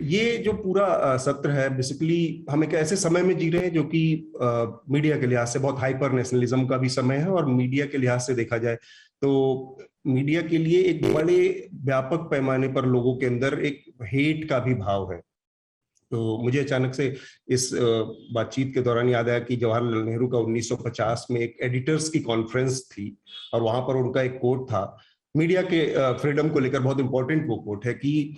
ये जो पूरा सत्र है, बेसिकली हम एक ऐसे समय में जी रहे हैं जो कि मीडिया के लिहाज से बहुत हाइपर नेशनलिज्म का भी समय है, और मीडिया के लिहाज से देखा जाए तो मीडिया के लिए एक बड़े व्यापक पैमाने पर लोगों के अंदर एक हेट का भी भाव है। तो मुझे अचानक से इस बातचीत के दौरान याद आया कि जवाहरलाल नेहरू का 1950 में एक एडिटर्स की कॉन्फ्रेंस थी, और वहां पर उनका एक कोट था मीडिया के फ्रीडम को लेकर, बहुत इंपॉर्टेंट वो कोट है कि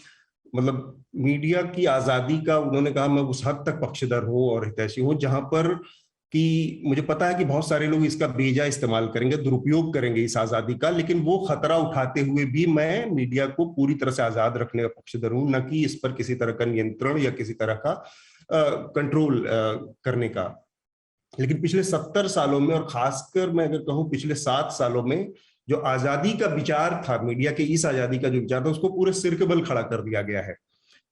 मतलब मीडिया की आजादी का उन्होंने कहा, मैं उस हद तक पक्षधर हूं और हितैषी हूं जहां पर कि मुझे पता है कि बहुत सारे लोग इसका बेजा इस्तेमाल करेंगे, दुरुपयोग करेंगे इस आजादी का, लेकिन वो खतरा उठाते हुए भी मैं मीडिया को पूरी तरह से आजाद रखने का पक्षधर हूं, न कि इस पर किसी तरह का नियंत्रण या किसी तरह का कंट्रोल करने का। लेकिन पिछले 70 सालों में, और खासकर मैं अगर कहूं पिछले 7 सालों में, जो आजादी का विचार था, मीडिया के इस आजादी का जो विचार था, उसको पूरे सिर के बल खड़ा कर दिया गया है।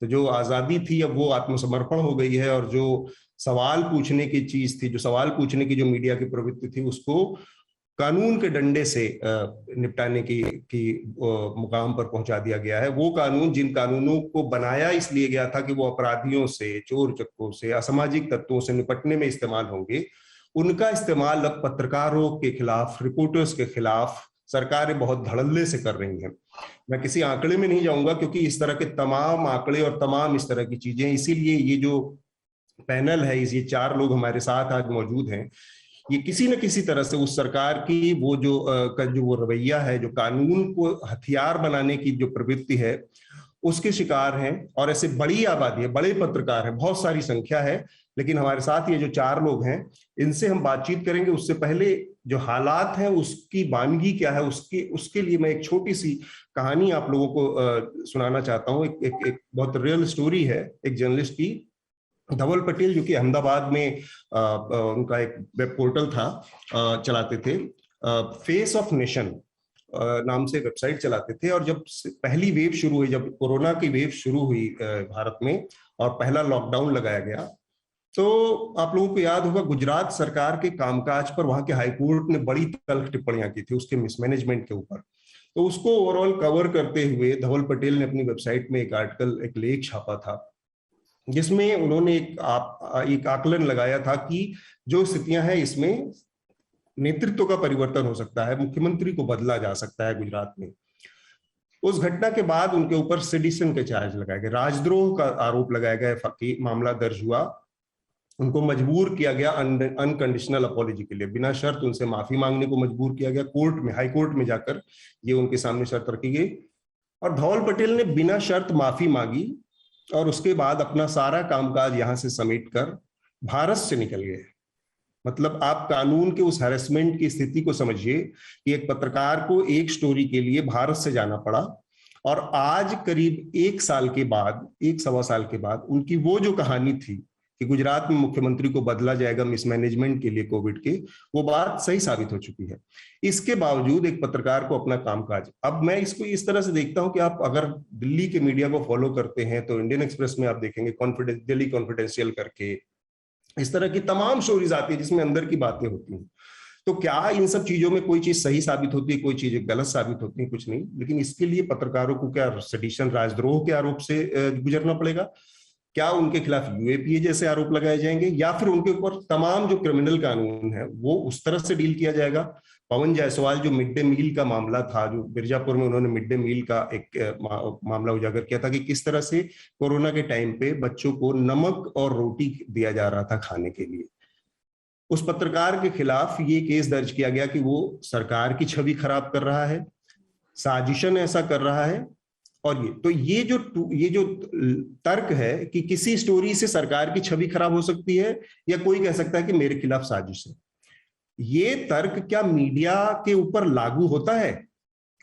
तो जो आजादी थी अब वो आत्मसमर्पण हो गई है, और जो सवाल पूछने की चीज थी, जो सवाल पूछने की जो मीडिया की प्रवृत्ति थी, उसको कानून के डंडे से निपटाने की मुकाम पर पहुंचा दिया गया है। वो कानून, जिन कानूनों को बनाया इसलिए गया था कि वो अपराधियों से, चोर चक्कों से, असामाजिक तत्वों से निपटने में इस्तेमाल होंगे, उनका इस्तेमाल अब पत्रकारों के खिलाफ, रिपोर्टर्स के खिलाफ सरकारें बहुत धड़ल्ले से कर रही हैं। मैं किसी आंकड़े में नहीं जाऊंगा क्योंकि इस तरह के तमाम आंकड़े और तमाम इस तरह की चीजें, इसीलिए ये जो पैनल है, ये 4 लोग हमारे साथ आज मौजूद हैं, ये किसी न किसी तरह से उस सरकार की वो जो वो रवैया है, जो कानून को हथियार बनाने की जो प्रवृत्ति है, उसके शिकार हैं। और ऐसे बड़ी आबादी है, बड़े पत्रकार हैं, बहुत सारी संख्या है। लेकिन हमारे साथ ये जो 4 लोग हैं, इनसे हम बातचीत करेंगे। उससे पहले जो हालात हैं, उसकी वानगी क्या है, उसके लिए मैं एक छोटी सी कहानी आप लोगों को सुनाना चाहता हूँ। एक बहुत रियल स्टोरी है एक जर्नलिस्ट की। धवल पटेल, जो कि अहमदाबाद में उनका एक वेब पोर्टल था, चलाते थे, फेस ऑफ नेशन नाम से वेबसाइट चलाते थे। और जब पहली वेव शुरू हुई, जब कोरोना की वेव शुरू हुई भारत में और पहला लॉकडाउन लगाया गया, तो आप लोगों को याद होगा गुजरात सरकार के कामकाज पर वहां के हाईकोर्ट ने बड़ी तल्ख टिप्पणियां की थी उसके मिसमैनेजमेंट के ऊपर। तो उसको ओवरऑल कवर करते हुए धवल पटेल ने अपनी वेबसाइट में एक आर्टिकल, एक लेख छापा था, जिसमें उन्होंने एक आकलन लगाया था कि जो स्थितियां हैं, इसमें नेतृत्व का परिवर्तन हो सकता है, मुख्यमंत्री को बदला जा सकता है गुजरात में। उस घटना के बाद उनके ऊपर सेडिशन के चार्ज लगाए गए, राजद्रोह का आरोप लगाया गया, मामला दर्ज हुआ। उनको मजबूर किया गया अनकंडीशनल अपॉलॉजी के लिए, बिना शर्त उनसे माफी मांगने को मजबूर किया गया। कोर्ट में, हाई कोर्ट में जाकर ये उनके सामने शर्त रखी गई, और धवल पटेल ने बिना शर्त माफी मांगी और उसके बाद अपना सारा कामकाज यहां से समेट कर भारत से निकल गए। मतलब आप कानून के उस हैरेसमेंट की स्थिति को समझिए कि एक पत्रकार को एक स्टोरी के लिए भारत से जाना पड़ा, और आज करीब 1 साल के बाद, 1 सवा साल के बाद, उनकी वो जो कहानी थी कि गुजरात में मुख्यमंत्री को बदला जाएगा मिसमैनेजमेंट के लिए कोविड के, वो बात सही साबित हो चुकी है। इसके बावजूद एक पत्रकार को अपना कामकाज, अब मैं इसको इस तरह से देखता हूं कि आप अगर दिल्ली के मीडिया को फॉलो करते हैं तो इंडियन एक्सप्रेस में आप देखेंगे दिल्ली कॉन्फिडेंशियल करके इस तरह की तमाम स्टोरीज आती है जिसमें अंदर की बातें होती हैं। तो क्या इन सब चीजों में कोई चीज सही साबित होती है, कोई चीज गलत साबित होती है? कुछ नहीं। लेकिन इसके लिए पत्रकारों को क्या सेडिशन, राजद्रोह के आरोप से गुजरना पड़ेगा? क्या उनके खिलाफ यूएपीए जैसे आरोप लगाए जाएंगे, या फिर उनके ऊपर तमाम जो क्रिमिनल कानून है वो उस तरह से डील किया जाएगा? पवन जायसवाल, जो मिड डे मील का मामला था, जो मिर्जापुर में उन्होंने मिड डे मील का एक मामला उजागर किया था कि किस तरह से कोरोना के टाइम पे बच्चों को नमक और रोटी दिया जा रहा था खाने के लिए, उस पत्रकार के खिलाफ ये केस दर्ज किया गया कि वो सरकार की छवि खराब कर रहा है, साजिशन ऐसा कर रहा है। और ये जो तर्क है कि किसी स्टोरी से सरकार की छवि खराब हो सकती है, या कोई कह सकता है कि मेरे खिलाफ साजिश है, ये तर्क क्या मीडिया के ऊपर लागू होता है?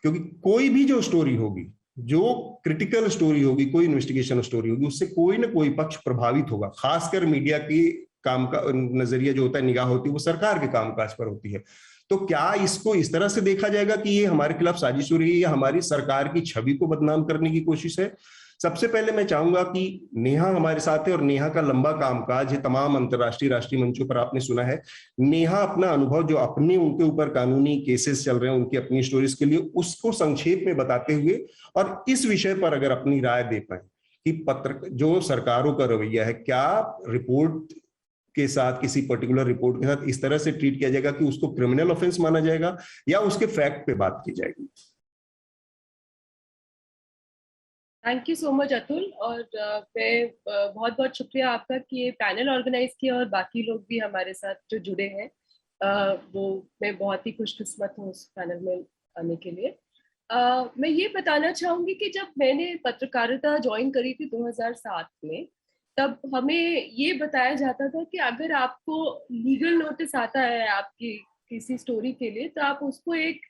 क्योंकि कोई भी जो स्टोरी होगी, जो क्रिटिकल स्टोरी होगी, कोई इन्वेस्टिगेशन स्टोरी होगी, उससे कोई ना कोई पक्ष प्रभावित होगा। खासकर मीडिया की काम का नजरिया जो होता है, निगाह होती है, वो सरकार के कामकाज पर होती है। तो क्या इसको इस तरह से देखा जाएगा कि ये हमारे खिलाफ साजिश हो रही है या हमारी सरकार की छवि को बदनाम करने की कोशिश है? सबसे पहले मैं चाहूंगा कि नेहा हमारे साथ है, और नेहा का लंबा कामकाज है तमाम अंतर्राष्ट्रीय, राष्ट्रीय मंचों पर आपने सुना है। नेहा अपना अनुभव, जो अपने उनके ऊपर कानूनी केसेस चल रहे हैं, उनकी अपनी स्टोरीज के लिए, उसको संक्षेप में बताते हुए और इस विषय पर अगर अपनी राय दे पाए कि पत्र जो सरकारों का रवैया है, क्या रिपोर्ट के साथ, किसी पर्टिकुलर रिपोर्ट के साथ इस तरह से ट्रीट किया जाएगा कि उसको क्रिमिनल ऑफेंस माना जाएगा, या उसके फैक्ट पे बात की जाएगी? Thank you so much Atul. और मैं बहुत बहुत शुक्रिया आपका कि ये पैनल ऑर्गेनाइज किया और बाकी लोग भी हमारे साथ जो जुड़े हैं। वो मैं बहुत ही खुशकिस्मत हूँ उस पैनल में आने के लिए। मैं ये बताना चाहूंगी कि जब मैंने पत्रकारिता ज्वाइन करी थी 2007 में, तब हमें ये बताया जाता था कि अगर आपको लीगल नोटिस आता है आपकी किसी स्टोरी के लिए, तो आप उसको एक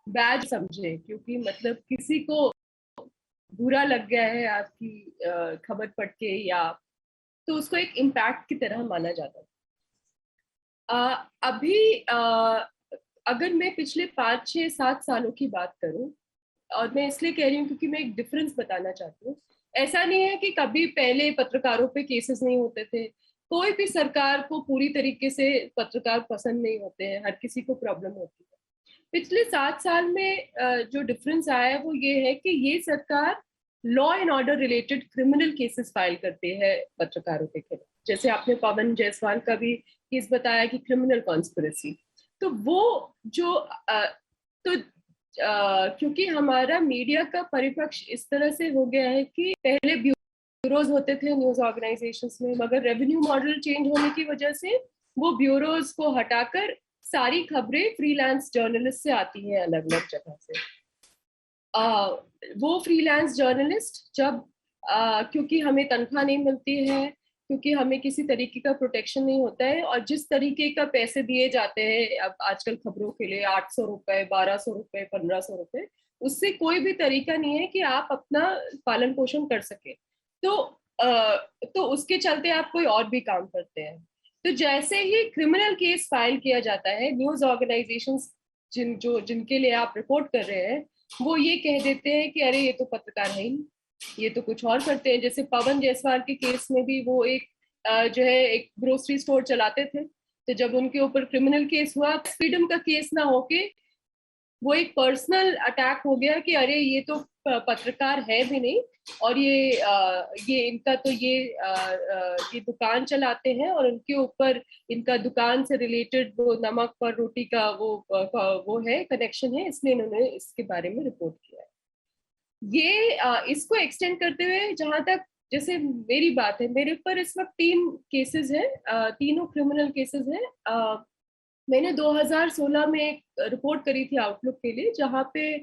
बैज समझे, क्योंकि मतलब किसी को बुरा लग गया है आपकी खबर पढ़ के, या तो उसको एक इम्पैक्ट की तरह माना जाता था। अभी अगर मैं पिछले 5 6 7 सालों की बात करूं, और मैं इसलिए कह रही हूँ क्योंकि मैं एक डिफरेंस बताना चाहती हूँ। ऐसा नहीं है कि कभी पहले पत्रकारों पे केसेस नहीं होते थे। कोई भी सरकार को पूरी तरीके से पत्रकार पसंद नहीं होते हैं, हर किसी को प्रॉब्लम होती है। पिछले 7 साल में जो डिफरेंस आया है वो ये है कि ये सरकार law and order related criminal cases file करती है पत्रकारों के खिलाफ। जैसे आपने पवन जायसवाल का भी केस बताया कि क्रिमिनल कॉन्स्पिरेसी। तो वो जो तो क्योंकि हमारा मीडिया का परिपक्ष इस तरह से हो गया है कि पहले ब्यूरोज होते थे न्यूज ऑर्गेनाइजेशंस में, मगर रेवेन्यू मॉडल चेंज होने की वजह से वो ब्यूरोज को हटाकर सारी खबरें फ्रीलांस जर्नलिस्ट से आती हैं, अलग अलग जगह से। वो फ्रीलांस जर्नलिस्ट जब क्योंकि हमें तनख्वाह नहीं मिलती है, क्योंकि हमें किसी तरीके का प्रोटेक्शन नहीं होता है, और जिस तरीके का पैसे दिए जाते हैं अब आजकल खबरों के लिए, 800 रुपए, 1200 रुपए, 1500 रुपए, उससे कोई भी तरीका नहीं है कि आप अपना पालन पोषण कर सके। तो उसके चलते आप कोई और भी काम करते हैं। तो जैसे ही क्रिमिनल केस फाइल किया जाता है, न्यूज ऑर्गेनाइजेशंस जिनके लिए आप रिपोर्ट कर रहे हैं, वो ये कह देते हैं कि अरे ये तो पत्रकार है ही, ये तो कुछ और करते हैं। जैसे पवन जायसवाल के केस में भी वो एक जो है एक ग्रोसरी स्टोर चलाते थे। तो जब उनके ऊपर क्रिमिनल केस हुआ, फ्रीडम का केस ना होके वो एक पर्सनल अटैक हो गया कि अरे ये तो पत्रकार है भी नहीं, और ये इनका तो ये दुकान चलाते हैं, और उनके ऊपर इनका दुकान से रिलेटेड वो नमक पर रोटी का वो है, कनेक्शन है, इसलिए इन्होंने इसके बारे में रिपोर्ट किया है। इसको एक्सटेंड करते हुए जहां तक जैसे मेरी बात है, मेरे ऊपर इस वक्त 3 केसेस हैं, तीनों क्रिमिनल केसेस हैं। मैंने 2016 में एक रिपोर्ट करी थी आउटलुक के लिए, जहाँ पे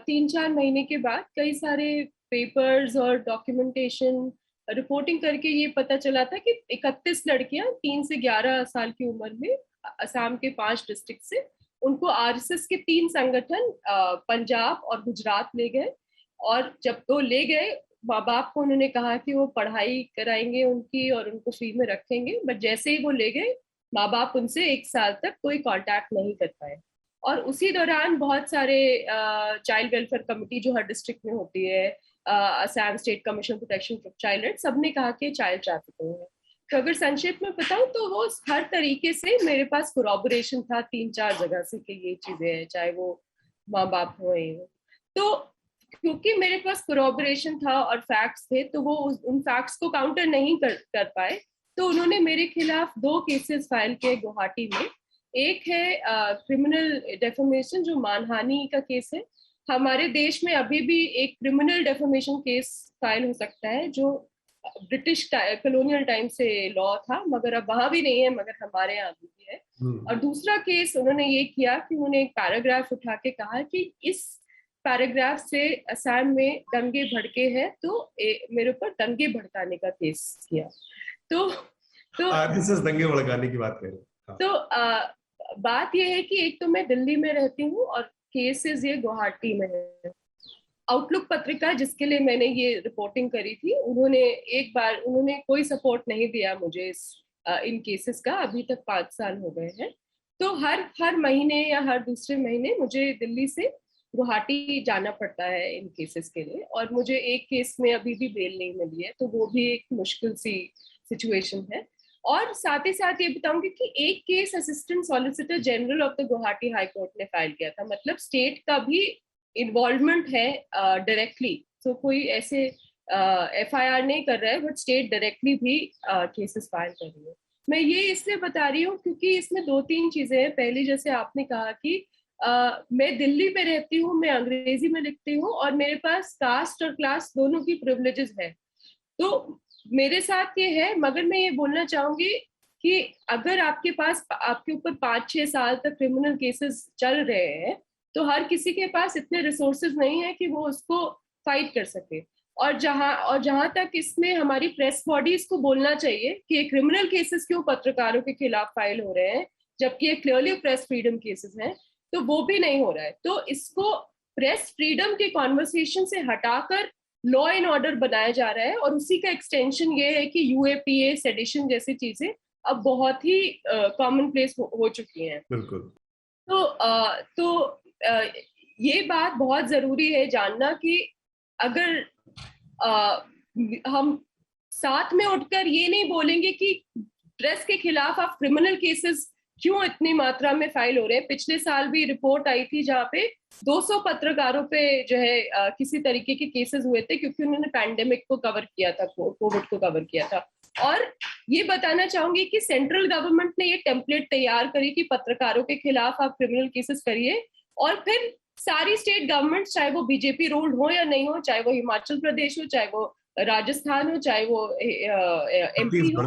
3 4 महीने के बाद कई सारे पेपर्स और डॉक्यूमेंटेशन रिपोर्टिंग करके ये पता चला था कि 31 लड़कियां 3 से 11 साल की उम्र में असम के 5 डिस्ट्रिक्ट से, उनको आरएसएस के 3 संगठन पंजाब और गुजरात ले गए। और जब वो ले गए, माँ बाप को उन्होंने कहा कि वो पढ़ाई कराएंगे उनकी और उनको फ्री में रखेंगे, बट जैसे ही वो ले गए, माँ बाप उनसे 1 साल तक कोई कांटेक्ट नहीं कर पाए। और उसी दौरान बहुत सारे चाइल्ड वेलफेयर कमेटी जो हर डिस्ट्रिक्ट में होती है, Assam state commission protection of child right, सबने कहा कि चाइल्ड ट्रैफिकिंग है। तो अगर संक्षेप में बताऊं तो वो हर तरीके से मेरे पास कोरॉबोरेशन था 3 4 जगह से कि ये चीजें हैं, चाहे वो माँ बाप हो। तो क्योंकि मेरे पास कोरॉबोरेशन था और फैक्ट्स थे, तो वो उन फैक्ट्स को काउंटर नहीं कर पाए। तो उन्होंने मेरे खिलाफ 2 केसेस फाइल किए गुवाहाटी में। एक है क्रिमिनल डेफेमेशन, जो मानहानि का केस है। हमारे देश में अभी भी एक क्रिमिनल डेफेमेशन केस फाइल हो सकता है, जो ब्रिटिश कॉलोनियल टाइम से लॉ था, मगर अब वहां भी नहीं है, मगर हमारे यहाँ भी है। और दूसरा केस उन्होंने ये किया कि उन्होंने एक पैराग्राफ उठा के कहा कि इस पैराग्राफ से असम में दंगे भड़के हैं, तो मेरे ऊपर दंगे भड़काने का केस किया। तो आरएसएस दंगे भड़काने की बात करें। तो बात यह है कि एक तो मैं दिल्ली में रहती हूँ और केसेस ये गुवाहाटी में है। आउटलुक पत्रिका जिसके लिए मैंने ये रिपोर्टिंग करी थी, उन्होंने कोई सपोर्ट नहीं दिया मुझे इन केसेस का। अभी तक 5 साल हो गए हैं। तो हर महीने या हर दूसरे महीने मुझे दिल्ली से गुवाहाटी जाना पड़ता है इन केसेस के लिए, और मुझे एक केस में अभी भी बेल नहीं मिली है, तो वो भी एक मुश्किल सी सिचुएशन है। और साथ ही साथ ये बताऊंगी कि एक case assistant solicitor general of the Guwahati high court ने फाइल किया था, मतलब स्टेट का भी इन्वॉल्वमेंट है डायरेक्टली। तो कोई ऐसे FIR नहीं कर रहा है, बट स्टेट डायरेक्टली भी केसेस फाइल कर रही है। मैं ये इसलिए बता रही हूँ क्योंकि इसमें दो तीन चीजें हैं। पहली, जैसे आपने कहा कि मैं दिल्ली में रहती हूँ, मैं अंग्रेजी में लिखती हूँ और मेरे पास कास्ट और क्लास दोनों की प्रिविलेजेस है, तो मेरे साथ ये है। मगर मैं ये बोलना चाहूंगी कि अगर आपके पास, आपके ऊपर 5-6 साल तक क्रिमिनल केसेस चल रहे हैं, तो हर किसी के पास इतने रिसोर्सेज नहीं है कि वो उसको फाइट कर सके। और जहां तक इसमें हमारी प्रेस बॉडीज को बोलना चाहिए कि ये क्रिमिनल केसेस क्यों पत्रकारों के खिलाफ फाइल हो रहे हैं, जबकि ये क्लियरली प्रेस फ्रीडम केसेस हैं, तो वो भी नहीं हो रहा है। तो इसको प्रेस फ्रीडम के कॉन्वर्सेशन से हटाकर लॉ एंड ऑर्डर बनाया जा रहा है, और उसी का एक्सटेंशन ये है कि UAPA, सेडिशन जैसी चीजें अब बहुत ही कॉमन प्लेस हो चुकी हैं। बिल्कुल। तो ये बात बहुत जरूरी है जानना कि अगर हम साथ में उठकर ये नहीं बोलेंगे कि प्रेस के खिलाफ आप क्रिमिनल केसेस क्यों इतनी मात्रा में फाइल हो रहे हैं। पिछले साल भी रिपोर्ट आई थी जहाँ पे 200 पत्रकारों पे जो है किसी तरीके के केसेस हुए थे, क्योंकि उन्होंने पैंडेमिक को कवर किया था, कोविड को कवर किया था। और ये बताना चाहूंगी कि सेंट्रल गवर्नमेंट ने ये टेम्पलेट तैयार करी कि पत्रकारों के खिलाफ आप क्रिमिनल केसेस करिए, और फिर सारी स्टेट गवर्नमेंट, चाहे वो BJP रूल्ड हो या नहीं हो, चाहे वो हिमाचल प्रदेश हो, चाहे वो राजस्थान हो, चाहे वो MP हो,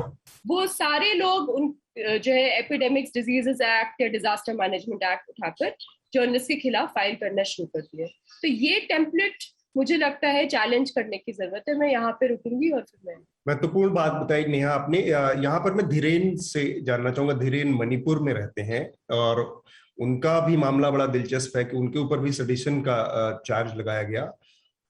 वो सारे लोग उन जो है एपिडेमिक्स डिजीजेस एक्ट या डिजास्टर मैनेजमेंट एक्ट उठाकर जर्नलिस्ट के खिलाफ फाइल करना शुरू कर दिए। तो ये टेम्पलेट मुझे लगता है चैलेंज करने की जरूरत है। मैं यहाँ पे रुकूंगी और फिर मैं महत्वपूर्ण बात बताई नेहा आपने। यहाँ पर मैं धीरेन से जानना चाहूंगा। धीरेन मणिपुर में रहते हैं और उनका भी मामला बड़ा दिलचस्प है कि उनके ऊपर भी सेडिशन का चार्ज लगाया गया।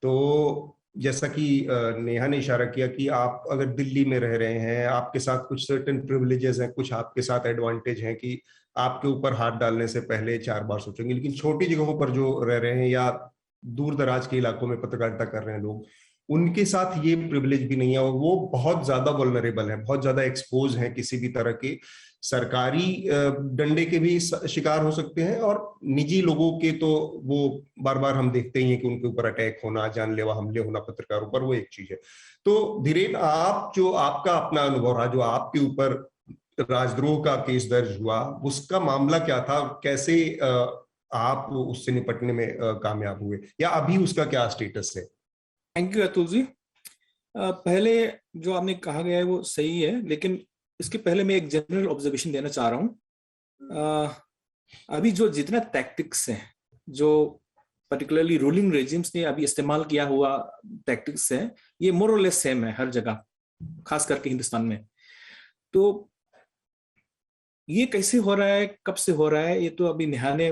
तो जैसा कि नेहा ने इशारा किया कि आप अगर दिल्ली में रह रहे हैं, आपके साथ कुछ सर्टेन प्रिविलेजेस हैं, कुछ आपके साथ एडवांटेज हैं कि आपके ऊपर हाथ डालने से पहले 4 बार सोचेंगे। लेकिन छोटी जगहों पर जो रह रहे हैं या दूर दराज के इलाकों में पत्रकारिता कर रहे हैं लोग, उनके साथ ये प्रिविलेज भी नहीं है और वो बहुत ज्यादा वल्नरेबल है, बहुत ज्यादा एक्सपोज हैं किसी भी तरह के सरकारी डंडे के भी शिकार हो सकते हैं। और निजी लोगों के तो वो बार बार हम देखते ही हैं कि उनके ऊपर अटैक होना, जानलेवा हमले होना पत्रकारों पर, वो एक चीज है। तो धीरेन, आप जो आपका अपना अनुभव रहा, जो आपके ऊपर राजद्रोह का केस दर्ज हुआ, उसका मामला क्या था? कैसे आप उससे निपटने में कामयाब हुए, या अभी उसका क्या स्टेटस है? Thank you Atul ji. पहले जो आपने कहा गया है वो सही है, लेकिन इसके पहले मैं एक जनरल ऑब्जर्वेशन देना चाह रहा हूँ। अभी जो जितना टैक्टिक्स हैं, जो पर्टिकुलरली रूलिंग रेजिम्स ने अभी इस्तेमाल किया हुआ टैक्टिक्स है, ये मोर और लेस सेम है हर जगह, खास करके हिंदुस्तान में। तो ये कैसे हो रहा है, कब से हो रहा है, ये तो अभी नेहा ने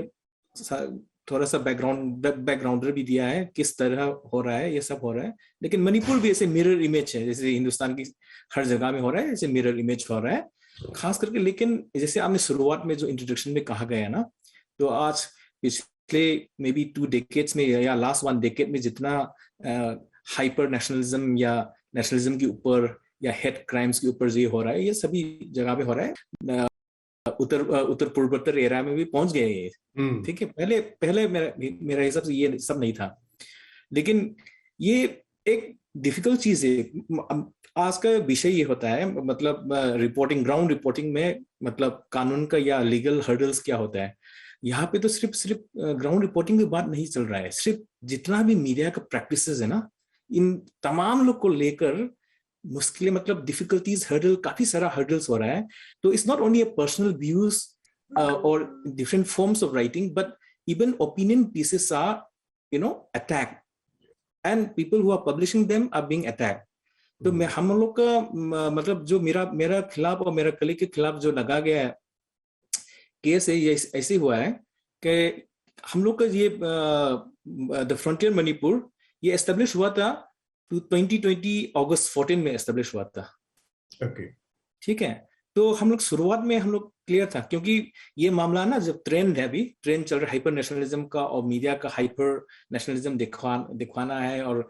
थोड़ा सा बैकग्राउंडर भी दिया है, किस तरह हो रहा है, ये सब हो रहा है। लेकिन मणिपुर भी ऐसे मिरर इमेज है, जैसे हिंदुस्तान की हर जगह में हो रहा है, ऐसे मिरर इमेज हो रहा है खास करके। लेकिन जैसे आपने शुरुआत में जो इंट्रोडक्शन में कहा गया ना, तो आज पिछले मे बी 2 डेकेड्स में या लास्ट 1 डेकेड में जितना हाइपर नेशनलिज्म या नेशनलिज्म के ऊपर या हेड क्राइम्स के ऊपर ये हो रहा है, ये सभी जगह पे हो रहा है। उत्तर पूर्वोत्तर एरा में भी पहुंच गए ये, ठीक है। पहले मेरा हिसाब से ये सब नहीं था, लेकिन ये एक डिफिकल्ट चीज है। आज का विषय ये होता है, मतलब रिपोर्टिंग, ग्राउंड रिपोर्टिंग में, मतलब कानून का या लीगल हर्डल्स क्या होता है। यहाँ पे तो सिर्फ ग्राउंड रिपोर्टिंग की बात नहीं चल रहा है, सिर्फ जितना भी मीडिया का प्रैक्टिसेस है ना, इन तमाम लोग को लेकर मुश्किलें, मतलब डिफिकल्टीज, हर्डल, काफी सारा हर्डल्स हो रहा है। तो it's not only a personal views और different forms of writing, but even opinion pieces are attacked, and people who are publishing them are being attacked. तो हम लोग का मतलब जो मेरा खिलाफ और मेरा कलीग के खिलाफ जो लगा गया है केस है, ये ऐसे हुआ है कि हम लोग का ये द फ्रंटियर मणिपुर, ये एस्टेब्लिश हुआ था 2020 अगस्त 14 में एस्टेब्लिश हुआ था। ओके, ठीक है। तो हम लोग शुरुआत में हम लोग क्लियर था, क्योंकि ये मामला ना, जब ट्रेंड है, अभी ट्रेंड चल रहा है हाइपर नेशनलिज्म का, और मीडिया का हाइपर नेशनलिज्म दिखवाना है, और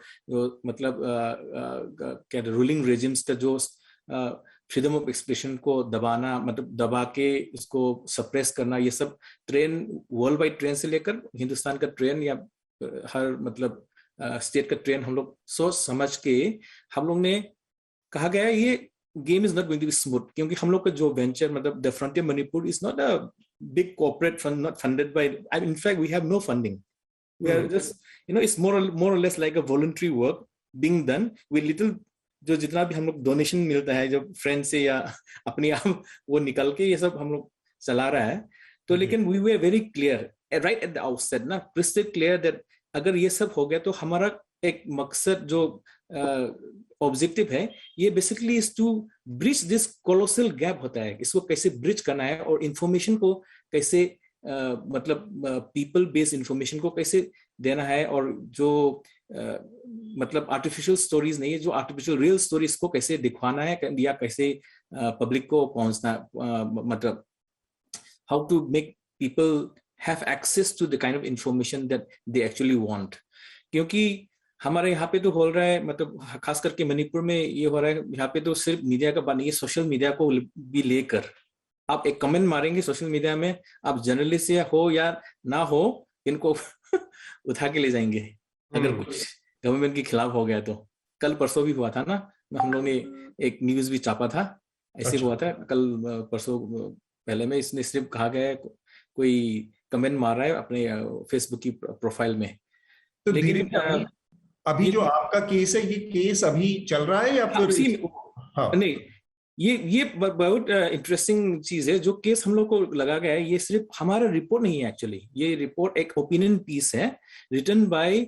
मतलब क्या रूलिंग रेजिम्स का जो फ्रीडम ऑफ एक्सप्रेशन को दबाना, मतलब दबा के इसको सप्रेस करना, ये सब ट्रेंड, वर्ल्ड वाइड ट्रेंड से लेकर हिंदुस्तान का ट्रेंड या हर मतलब स्टेट का ट्रेंड हम लोग सोच समझ के हम लोग ने कहा गया है ये game is not going to be smooth, क्योंकि हम लोग का जो वेंचर मतलब the frontier Manipur is not a big corporate fund, not funded by, in fact we have no funding, we are just it's more और less like a voluntary work being done with little, जो जितना भी हम लोग donation मिलता है जो friend से या अपने आप वो निकल के ये सब हम लोग चला रहा है। तो लेकिन we were very clear right at the outset ना, क्रिस्टल क्लियर दैट अगर ये सब हो गया तो हमारा एक मकसद जो ऑब्जेक्टिव है ये basically is to bridge this colossal gap होता है, इसको कैसे ब्रिज करना है और इंफॉर्मेशन को कैसे मतलब पीपल बेस्ड इंफॉर्मेशन को कैसे देना है, और जो मतलब आर्टिफिशियल स्टोरीज नहीं है, जो आर्टिफिशियल रियल स्टोरीज को कैसे दिखवाना है या कैसे पब्लिक को पहुंचना, मतलब how to make people have access to the kind of information that they actually want. क्योंकि हमारे यहाँ पे तो हो रहा है, मतलब खास करके मणिपुर में ये हो रहा है, यहाँ पे तो सिर्फ मीडिया का बात नहीं है, सोशल मीडिया को भी लेकर आप एक कमेंट मारेंगे सोशल मीडिया में, आप जर्नलिस्ट या हो या ना हो, इनको उठा के ले जाएंगे अगर कुछ गवर्नमेंट के खिलाफ हो गया तो। कल परसों भी हुआ था ना, हम लोग ने एक न्यूज भी छापा था, ऐसे हुआ था कल परसों पहले में, इसने सिर्फ कहा गया है कोई कमेंट मार रहा है अपने फेसबुक की प्रोफाइल में। तो लेकिन अभी जो आपका केस है, ये केस अभी चल रहा है या फिर? हाँ, नहीं, ये बहुत इंटरेस्टिंग चीज है जो केस हम लोग को लगा गया है। ये सिर्फ हमारा रिपोर्ट नहीं है, एक्चुअली ये रिपोर्ट एक ओपिनियन पीस है written by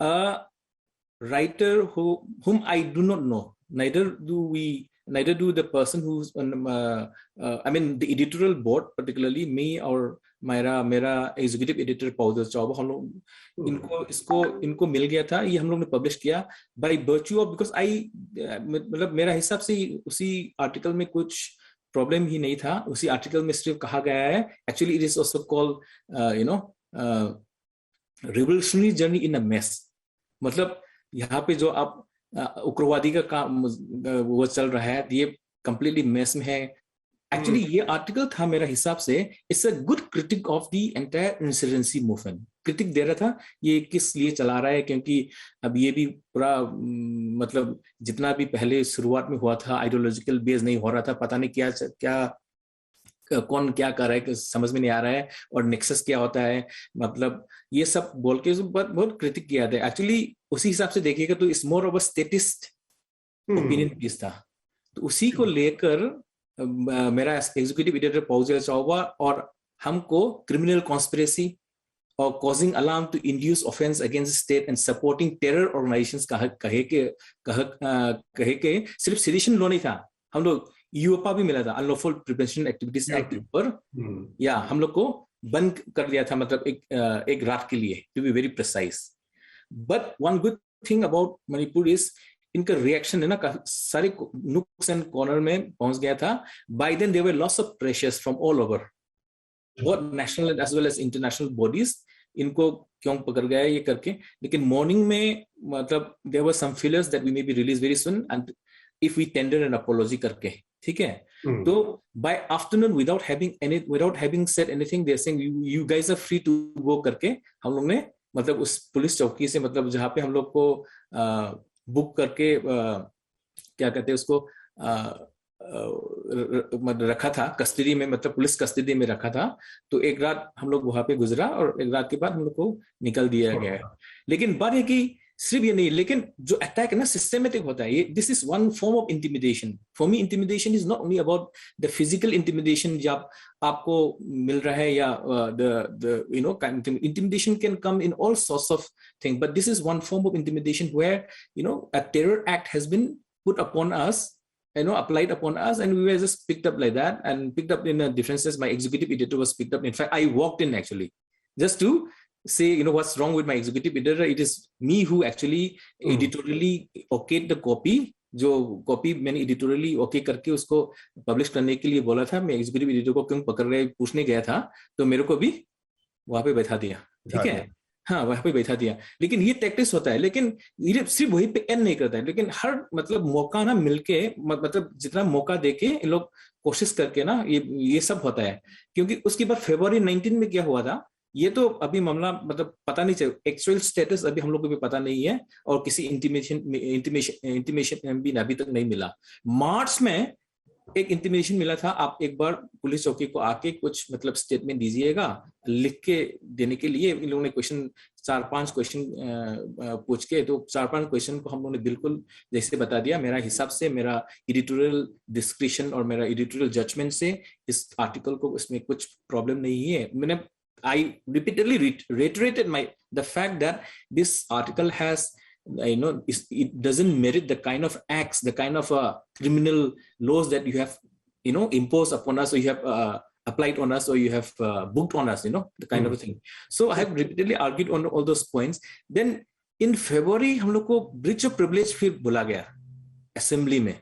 a writer whom I do not know, neither do the person who's I mean the editorial board, particularly me और मेरा एग्जीक्यूटिव एडिटर पौधर चौबा, हम लोग इनको मिल गया था, ये हम लोग ने पब्लिश किया बाय वर्च्यू ऑफ, बिकॉज मतलब मेरा हिसाब से उसी आर्टिकल में कुछ प्रॉब्लम ही नहीं था, उसी आर्टिकल में सिर्फ कहा गया है actually it is also called revolutionary journey in a mess. मतलब यहाँ पे जो आप उग्रवादी का काम वो चल रहा है, ये कंप्लीटली मेस में है। एक्चुअली ये आर्टिकल था मेरा हिसाब से it's a good critic of the entire insurgency movement, critic दे रहा था ये किस लिए चला रहा है, क्योंकि अब ये भी पूरा मतलब जितना भी पहले शुरुआत में हुआ था आइडियोलॉजिकल बेस नहीं हो रहा था, पता नहीं क्या कौन क्या कर रहा है समझ में नहीं आ रहा है, और नेक्सस क्या होता है, मतलब ये सब बोल के बहुत क्रिटिक किया था। एक्चुअली उसी हिसाब से देखिएगा तो it's more of a statist opinion piece था, तो उसी को लेकर मेरा एग्जीक्यूटिव एडिटर पौजेल चौबा और हमको क्रिमिनल कॉन्स्पिरेसी और causing alarm to induce offence against state and supporting terror organisations कहे के सिर्फ सेडिशन लॉ नहीं था, हम लोग यूएपा भी मिला था, अनलॉफुल प्रिवेंशन एक्टिविटीज एक्ट पर, या हम लोग को बंद कर दिया था, मतलब एक रात के लिए, to be very precise. But one good thing about Manipur is इनका रिएक्शन है ना, सारे नुक्स एंड कॉर्नर में पहुंच गया था। By then there were lots of pressures from all over, both national as well as international bodies, इनको क्यों पकड़ गया ये करके। लेकिन मॉर्निंग में मतलब there were some feelers that we may be release very soon and if we tender an apology करके, ठीक है। तो by afternoon without having said anything they are saying you guys are free to go करके, हम लोग ने मतलब उस पुलिस चौकी से, मतलब जहाँ पे हम लोग को बुक करके क्या कहते हैं उसको रखा था कस्टडी में, मतलब पुलिस कस्टडी में रखा था, तो एक रात हम लोग वहां पे गुजरा और एक रात के बाद हम लोग को निकल दिया गया। लेकिन बात है कि सिर्फ ये नहीं, लेकिन जो अटैक है ना सिस्टेमेटिक होता है, ये this is one form of intimidation. For me intimidation is not only about the physical intimidation जब आपको मिल रहा है, या the you know intimidation can come in all sorts of thing, but this is one form of intimidation where you know a terror act has been put upon us, you know, applied upon us, and we were just picked up like that and picked up in differences. My executive editor was picked up. In fact, I walked in actually just to say, you know, what's wrong with my executive editor. It is me who actually editorially okayed the copy. जो copy मैंने editorially okay करके उसको publish करने के लिए बोला था, मैं एग्जीक्यूटिव एडिटर को क्यों पकड़ रहे पूछने गया था, तो मेरे को भी वहां पे बैठा दिया, ठीक है, हाँ वहां पे बैठा दिया। लेकिन ये टैक्टिक्स होता है, लेकिन ये सिर्फ वही पे एंड नहीं करता है, लेकिन हर मतलब मौका ना मिलके, मतलब जितना मौका देके इन लोग कोशिश करके ना ये सब होता है। क्योंकि उसके बाद फरवरी 19 में क्या हुआ था, ये तो अभी मामला मतलब पता नहीं चल, एक्चुअल स्टेटस अभी हम लोग को भी पता नहीं है, और किसी इंटीमेशन भी अभी तक नहीं मिला। मार्च में एक इंटीमेशन मिला था, आप एक बार पुलिस चौकी को आके कुछ मतलब स्टेटमेंट दीजिएगा लिख के देने के लिए। इन लोगों ने क्वेश्चन 4-5 क्वेश्चन पूछ के, तो 4-5 क्वेश्चन को हम लोगों ने बिल्कुल जैसे बता दिया। मेरा हिसाब से, मेरा एडिटोरियल डिस्क्रिप्शन और मेरा एडिटोरियल जजमेंट से इस आर्टिकल को, इसमें कुछ प्रॉब्लम नहीं है। मैंने I repeatedly reiterated the fact that this article has, it doesn't merit the kind of acts, the kind of criminal laws that you have, imposed upon us, or you have applied on us, or you have booked on us, the kind of a thing. So I have repeatedly argued on all those points. Then in February हम लोग को breach of privilege फिर बोला गया assembly में,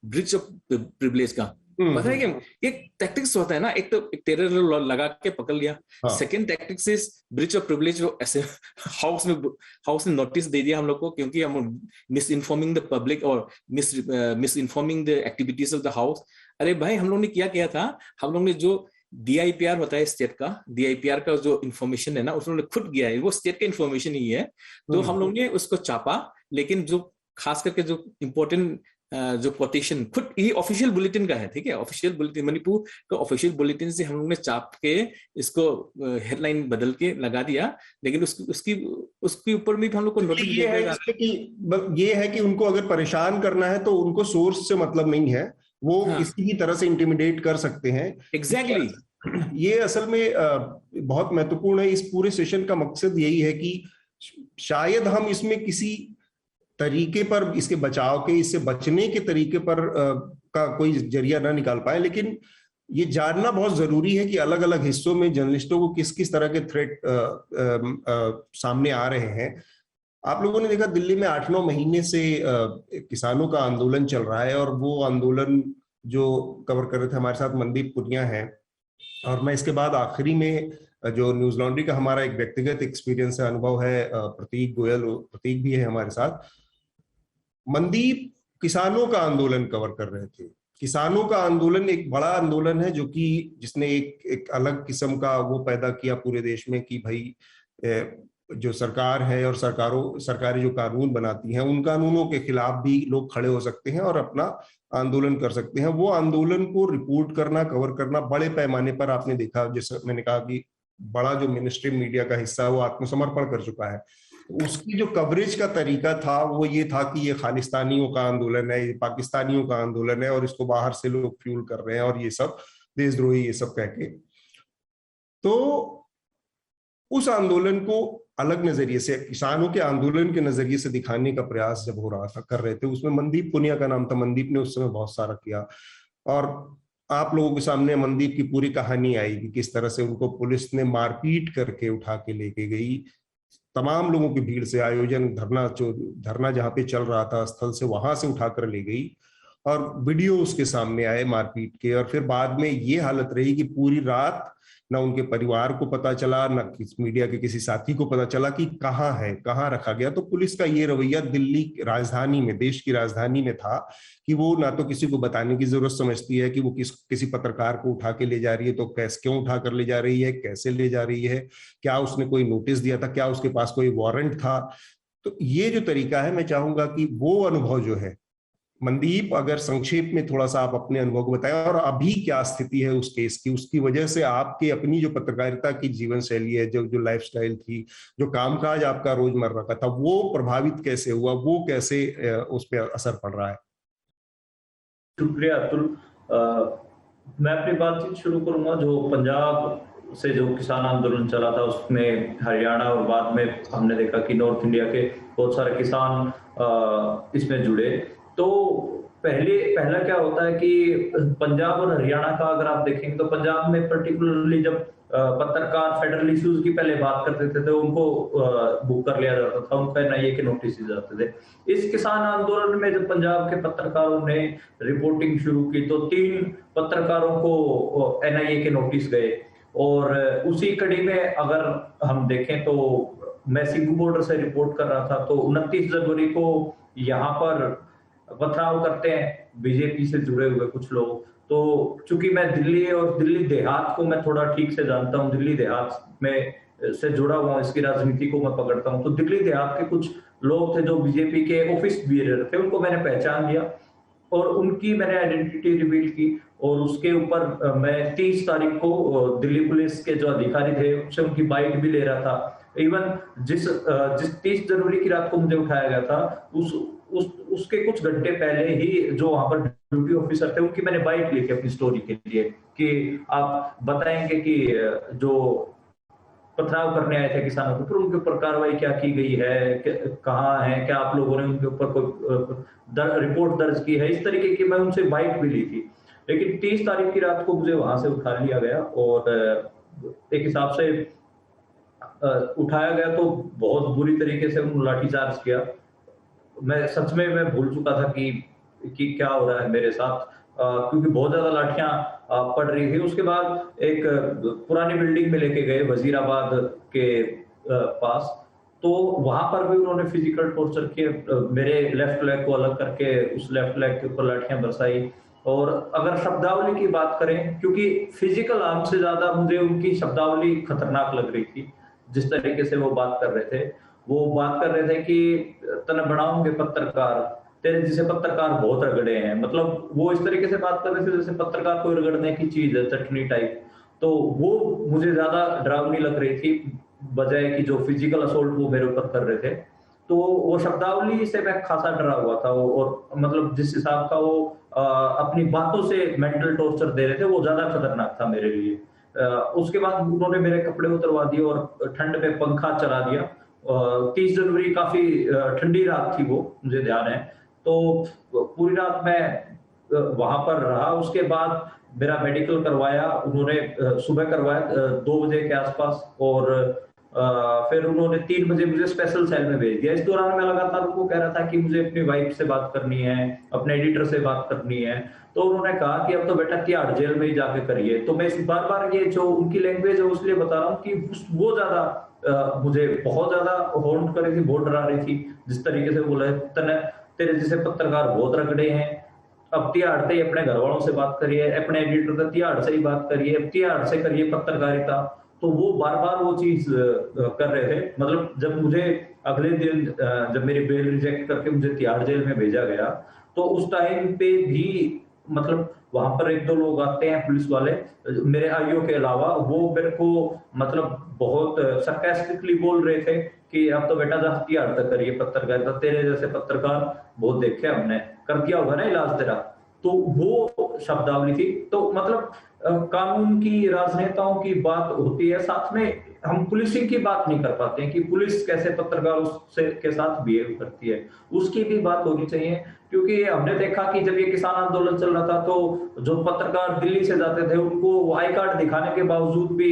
breach of privilege का। पता है कि एक टैक्टिक्स होता है ना, एक तो टेरर लगा के पकड़ लिया। Second tactics is breach of privilege. वो ऐसे हाउस में नोटिस दे दिया हम लोग को, क्योंकि हम मिस इन्फॉर्मिंग द पब्लिक और miss informing the activities of the house. अरे भाई, हम लोग ने क्या था, हम लोग ने जो DIPR होता है स्टेट का, DIPR का जो इन्फॉर्मेशन है ना, उसने खुद गया है, वो स्टेट का इन्फॉर्मेशन ही है, तो हम लोग ने उसको चापा। लेकिन जो खास करके जो इम्पोर्टेंट जो कोटेशन खुद ये ऑफिशियल बुलेटिन का है, ठीक है, ऑफिशियल बुलेटिन, मणिपुर का ऑफिशियल बुलेटिन से हम लोग ने चाप के इसको हेडलाइन बदल के लगा दिया। लेकिन उसके ऊपर भी हम लोग को नोटिस ये है कि उनको अगर परेशान करना है तो उनको सोर्स से मतलब नहीं है, वो किसी भी तरह से इंटिमिडेट कर सकते हैं। एग्जैक्टली ये असल में बहुत महत्वपूर्ण है। इस पूरे सेशन का मकसद यही है कि शायद हम इसमें किसी तरीके पर, इसके बचाव के, इससे बचने के तरीके पर का कोई जरिया ना निकाल पाए, लेकिन ये जानना बहुत जरूरी है कि अलग अलग हिस्सों में जर्नलिस्टों को किस किस तरह के थ्रेट सामने आ रहे हैं। आप लोगों ने देखा दिल्ली में 8-9 महीने से किसानों का आंदोलन चल रहा है, और वो आंदोलन जो कवर कर रहे थे हमारे साथ मनदीप पुनिया है, और मैं इसके बाद आखिरी में जो न्यूज लॉन्ड्री का हमारा एक व्यक्तिगत एक्सपीरियंस है, अनुभव है, प्रतीक गोयल, प्रतीक भी है हमारे साथ। मनदीप किसानों का आंदोलन कवर कर रहे थे। किसानों का आंदोलन एक बड़ा आंदोलन है जो कि जिसने एक अलग किस्म का वो पैदा किया पूरे देश में कि भाई जो सरकार है और सरकारें जो कानून बनाती हैं, उन कानूनों के खिलाफ भी लोग खड़े हो सकते हैं और अपना आंदोलन कर सकते हैं। वो आंदोलन को रिपोर्ट करना, कवर करना बड़े पैमाने पर आपने देखा, जैसे मैंने कहा कि बड़ा जो मिनिस्ट्री मीडिया का हिस्सा है वो आत्मसमर्पण कर चुका है। उसकी जो कवरेज का तरीका था वो ये था कि ये खालिस्तानियों का आंदोलन है, ये पाकिस्तानियों का आंदोलन है, और इसको बाहर से लोग फ्यूल कर रहे हैं, और ये सब देशद्रोही, ये सब कह के। तो उस आंदोलन को अलग नजरिए से, किसानों के आंदोलन के नजरिए से दिखाने का प्रयास जब हो रहा था, कर रहे थे, उसमें मनदीप पुनिया का नाम था। मनदीप ने उस समय बहुत सारा किया, और आप लोगों के सामने मनदीप की पूरी कहानी आई कि किस तरह से उनको पुलिस ने मारपीट करके उठा के लेके गई। तमाम लोगों की भीड़ से आयोजन, धरना जहां पे चल रहा था स्थल से, वहां से उठाकर ले गई, और वीडियो उसके सामने आए मारपीट के। और फिर बाद में ये हालत रही कि पूरी रात ना उनके परिवार को पता चला, ना मीडिया के किसी साथी को पता चला कि कहाँ है, कहाँ रखा गया। तो पुलिस का ये रवैया दिल्ली राजधानी में, देश की राजधानी में था कि वो ना तो किसी को बताने की जरूरत समझती है कि वो किसी पत्रकार को उठा के ले जा रही है, तो कैसे, क्यों उठा कर ले जा रही है, कैसे ले जा रही है, क्या उसने कोई नोटिस दिया था, क्या उसके पास कोई वारंट था। तो ये जो तरीका है, मैं चाहूंगा कि वो अनुभव जो है, मनदीप अगर संक्षेप में थोड़ा सा आप अपने अनुभव को बताएं, और अभी क्या स्थिति है उस केस की, उसकी वजह से आपकी अपनी जो पत्रकारिता की जीवन शैली है, जो लाइफस्टाइल थी, जो कामकाज आपका रोजमर्रा का था, वो प्रभावित कैसे हुआ, वो कैसे उस पर असर पड़ रहा है? शुक्रिया अतुल। मैं अपनी बातचीत शुरू करूंगा जो पंजाब से जो किसान आंदोलन चला था, उसमें हरियाणा और बाद में हमने देखा कि नॉर्थ इंडिया के बहुत सारे किसान इसमें जुड़े। तो पहला क्या होता है कि पंजाब और हरियाणा का अगर आप देखेंगे तो पंजाब में पर्टिकुलरली जब पत्रकार फेडरल इश्यूज की पहले बात करते थे तो उनको बुक कर लिया जाता था, उनको NIA के नोटिस दिए जाते थे। इस किसान आंदोलन में जब पंजाब के पत्रकारों ने रिपोर्टिंग शुरू की तो 3 पत्रकारों को NIA के नोटिस गए, और उसी कड़ी में अगर हम देखें तो मैं सिंगू बॉर्डर से रिपोर्ट कर रहा था, तो 29 जनवरी को यहाँ पर पथराव करते हैं बीजेपी से जुड़े हुए कुछ लोग, तो चूंकि मैं दिल्ली और दिल्ली देहात को मैं थोड़ा ठीक से जानता हूँ, दिल्ली देहात में से जुड़ा हुआ हूँ, इसकी राजनीति को मैं पकड़ता हूँ, तो दिल्ली देहात के कुछ लोग थे जो बीजेपी के ऑफिस बियरर थे, उनको मैंने पहचान लिया और उनकी मैंने आइडेंटिटी रिवील की और उसके ऊपर मैं 30 तारीख को दिल्ली पुलिस के जो अधिकारी थे उनसे उनकी बाइट भी ले रहा था। इवन जिस 30 जनवरी की रात को मुझे उठाया गया था, उसके कुछ घंटे पहले ही जो वहां पर ड्यूटी ऑफिसर थे उनकी मैंने बाइट ली थी अपनी स्टोरी के लिए कि आप बताएंगे कि जो पथराव करने आए थे किसानों के ऊपर, उनके ऊपर कार्रवाई क्या की गई है, कहाँ है, क्या आप लोगों ने उनके ऊपर कोई रिपोर्ट दर्ज की है, इस तरीके की मैं उनसे बाइट भी ली थी। लेकिन 30 तारीख की रात को मुझे वहां से उठा लिया गया और एक हिसाब से उठाया गया तो बहुत बुरी तरीके से उन्होंने लाठीचार्ज किया। मैं सच में मैं भूल चुका था कि क्या हो रहा है मेरे साथ, क्योंकि बहुत ज्यादा लाठियां पड़ रही थी। उसके बाद एक पुरानी बिल्डिंग में लेके गए वजीराबाद के पास, तो वहां पर भी उन्होंने फिजिकल टॉर्चर किए, मेरे लेफ्ट लेग को अलग करके उस लेफ्ट लेग के ऊपर लाठियां बरसाई। और अगर शब्दावली की बात करें, क्योंकि फिजिकल हार्म से ज्यादा मुझे उनकी शब्दावली खतरनाक लग रही थी, जिस तरीके से वो बात कर रहे थे। वो बात कर रहे थे कि तने बनाओगे पत्रकार, तेरे जैसे पत्रकार बहुत रगड़े हैं, मतलब वो इस तरीके से बात कर रहे थे जैसे पत्रकार कोई रगड़ने की चीज है, चटनी टाइप। तो वो मुझे ज्यादा डरावनी लग रही थी बजाय कि जो फिजिकल असोल्ट वो मेरे ऊपर कर रहे थे। तो वो शब्दावली से मैं खासा डरा हुआ था, और मतलब जिस हिसाब का वो अपनी बातों से मेंटल टॉर्चर दे रहे थे वो ज्यादा खतरनाक था मेरे लिए। उसके बाद उन्होंने मेरे कपड़े उतरवा दिए और ठंड में पंखा चला दिया। 30 जनवरी काफी ठंडी रात थी वो, मुझे ध्यान है। तो पूरी रात मैं वहां पर रहा। उसके बाद मेरा मेडिकल करवाया उन्होंने, सुबह करवाया 2 बजे के आसपास, और फिर उन्होंने 3 बजे मुझे स्पेशल सेल में भेज दिया। इस दौरान मैं लगातार उनको कह रहा था कि मुझे अपनी वाइफ से बात करनी है, अपने एडिटर से बात करनी है। तो उन्होंने कहा कि अब तो बेटा तिहाड़ जेल में ही जाके करिए। तो मैं इस बार बार ये जो उनकी लैंग्वेज है उसलिए बता रहा हूँ कि वो ज्यादा मुझे बहुत ज्यादा हॉन्ट कर रही थी, बहुत डरा रही थी। जिस तरीके से बोला तेरे जैसे पत्रकार बहुत रगड़े हैं, अब तिहाड़ से ही अपने घर वालों से बात करिए, अपने एडिटर का तिहाड़ से ही बात करिए, तिहाड़ से करिए पत्रकारिता। तो वो बार बार वो चीज कर रहे थे। मतलब जब मुझे अगले दिन जब मेरी बेल रिजेक्ट करके मुझे तिहाड़ जेल में भेजा गया, तो उस टाइम पे भी मतलब वहां पर 1-2 लोग आते हैं पुलिस वाले मेरे आईओ के अलावा, वो मेरे को मतलब बहुत सरकास्टिकली बोल रहे थे कि अब तो बेटा जा तिहाड़ तक करिए पत्रकारिता, तेरे जैसे पत्रकार बहुत देखे हमने, कर दिया होगा ना इलाज तेरा। तो वो शब्दावली थी। तो मतलब कानून की, राजनेताओं की बात होती है, साथ में हम पुलिसिंग की बात नहीं कर पाते हैं कि पुलिस कैसे पत्रकारों के साथ बिहेव करती है, उसकी भी बात होनी चाहिए। क्योंकि हमने देखा कि जब ये किसान आंदोलन चल रहा था तो जो पत्रकार दिल्ली से जाते थे उनको आई कार्ड दिखाने के बावजूद भी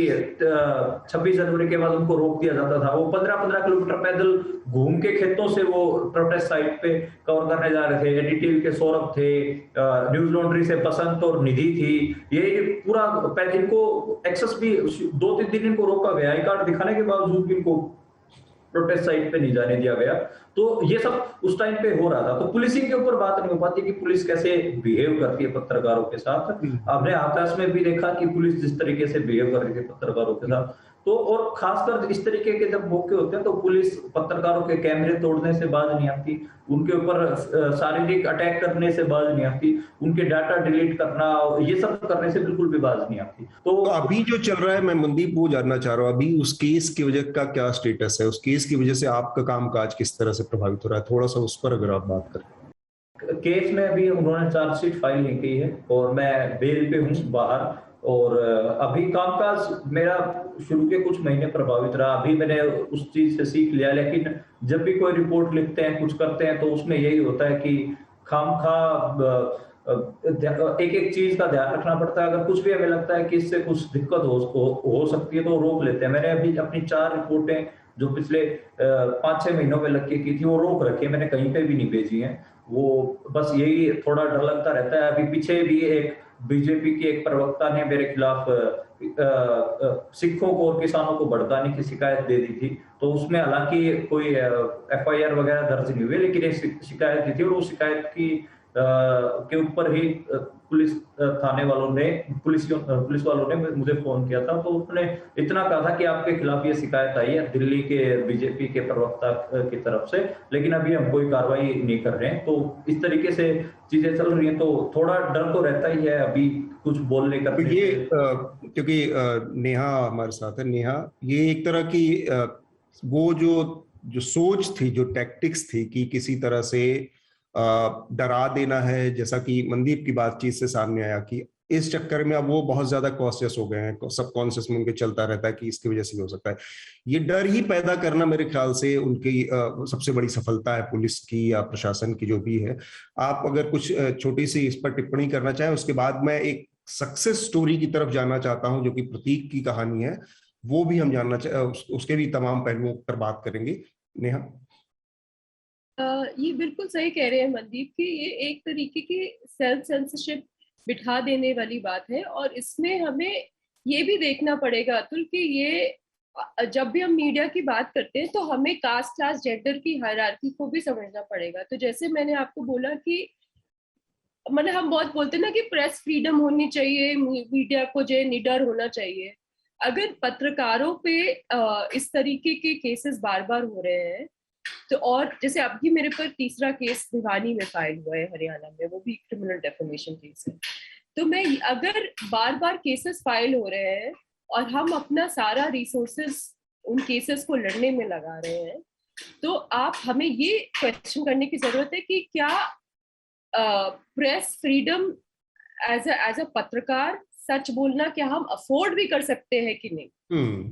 26 जनवरी के बाद उनको रोक दिया जाता था। वो 15-15 किलोमीटर पैदल घूम के खेतों से वो प्रोटेस्ट साइट पे कवर करने जा रहे थे। एडीटीवी के सौरभ थे, न्यूज लॉन्ड्री से बसंत और निधि थी, ये पूरा इनको एक्सेस भी 2-3 दिन इनको रोका गया, आई कार्ड दिखाने के बावजूद भी इनको प्रोटेस्ट साइट पे नहीं जाने दिया गया। तो ये सब उस टाइम पे हो रहा था। तो पुलिसिंग के ऊपर बात नहीं हो पाती कि पुलिस कैसे बिहेव करती है पत्रकारों के साथ। आपने आकाश में भी देखा कि पुलिस जिस तरीके से बिहेव कर रही थी पत्रकारों के साथ। तो और खासकर इस तरीके के जब मौके होते हैं तो पुलिस पत्रकारों के कैमरे तोड़ने से बाज नहीं आती, उनके ऊपर शारीरिक अटैक करने से बाज नहीं आती, उनके डाटा डिलीट करना, ये सब करने से बिल्कुल भी बाज नहीं आती। तो अभी जो चल रहा है, मैं मनदीप वो जानना चाह रहा हूँ, अभी उस केस की वजह का क्या स्टेटस है? उस केस की वजह से आपका कामकाज किस तरह से प्रभावित हो रहा है? थोड़ा सा उस पर अगर आप बात करें। केस में अभी उन्होंने चार्जशीट फाइल नहीं की है और मैं बेल पे हूँ बाहर, और अभी कामकाज मेरा शुरू के कुछ महीने प्रभावित रहा। अभी मैंने उस चीज से सीख लिया, लेकिन जब भी कोई रिपोर्ट लिखते हैं, कुछ करते हैं, तो उसमें यही होता है कि खामखा एक एक चीज का ध्यान रखना पड़ता है। अगर कुछ भी हमें लगता है कि इससे कुछ दिक्कत हो सकती है तो रोक लेते हैं। मैंने अभी अपनी 4 रिपोर्टें जो पिछले 5-6 महीनों में लग के की थी वो रोक रखी है, मैंने कहीं पे भी नहीं भेजी है। वो बस यही थोड़ा डर लगता रहता है। अभी पीछे भी एक बीजेपी के एक प्रवक्ता ने मेरे खिलाफ सिखों को और किसानों को भड़काने की शिकायत दे दी थी, तो उसमें हालांकि कोई एफआईआर वगैरह दर्ज नहीं हुई, लेकिन एक शिकायत दी थी और उस शिकायत की के ऊपर ही पुलिस थाने वालों ने पुलिस वालों ने मुझे फोन किया था, तो उसने इतना कहा था कि आपके खिलाफ ये शिकायत आई है दिल्ली के बीजेपी के प्रवक्ता की तरफ से, लेकिन अभी हम कोई कार्रवाई नहीं कर रहे हैं। तो इस तरीके से चीजें चल रही हैं, तो थोड़ा डर तो रहता ही है अभी कुछ बोलने का। तो ये क्योंकि नेहा हमारे साथ है, नेहा, ये एक तरह की वो जो सोच थी, जो टैक्टिक्स थी कि किसी तरह से डरा देना है, जैसा कि मनदीप की बातचीत से सामने आया कि इस चक्कर में अब वो बहुत ज्यादा कॉन्शियस हो गए हैं, सबकॉन्शियस में उनके चलता रहता है कि इसकी वजह से भी हो सकता है। ये डर ही पैदा करना मेरे ख्याल से उनकी सबसे बड़ी सफलता है, पुलिस की या प्रशासन की जो भी है। आप अगर कुछ छोटी सी इस पर टिप्पणी करना चाहें, उसके बाद मैं एक सक्सेस स्टोरी की तरफ जाना चाहता हूं जो कि प्रतीक की कहानी है, वो भी हम जानना उसके भी तमाम पहलुओं पर बात करेंगे। नेहा, ये बिल्कुल सही कह रहे हैं मनदीप कि ये एक तरीके की सेल्फ सेंसरशिप बिठा देने वाली बात है, और इसमें हमें ये भी देखना पड़ेगा अतुल कि ये जब भी हम मीडिया की बात करते हैं तो हमें कास्ट, क्लास, जेंडर की हायरार्की को भी समझना पड़ेगा। तो जैसे मैंने आपको बोला कि मतलब हम बहुत बोलते हैं ना कि प्रेस फ्रीडम होनी चाहिए, मीडिया को जो है निडर होना चाहिए। अगर पत्रकारों पे इस तरीके के केसेस बार बार हो रहे हैं, तो और जैसे अभी मेरे पर तीसरा केस भिवानी में फाइल हुआ है हरियाणा में, वो भी क्रिमिनल डेफेमेशन केस है। तो मैं अगर बार बार केसेस फाइल हो रहे हैं और हम अपना सारा रिसोर्सेस उन केसेस को लड़ने में लगा रहे हैं, तो आप हमें ये क्वेश्चन करने की जरूरत है कि क्या प्रेस फ्रीडम एज अ पत्रकार सच बोलना क्या हम अफोर्ड भी कर सकते हैं कि नहीं।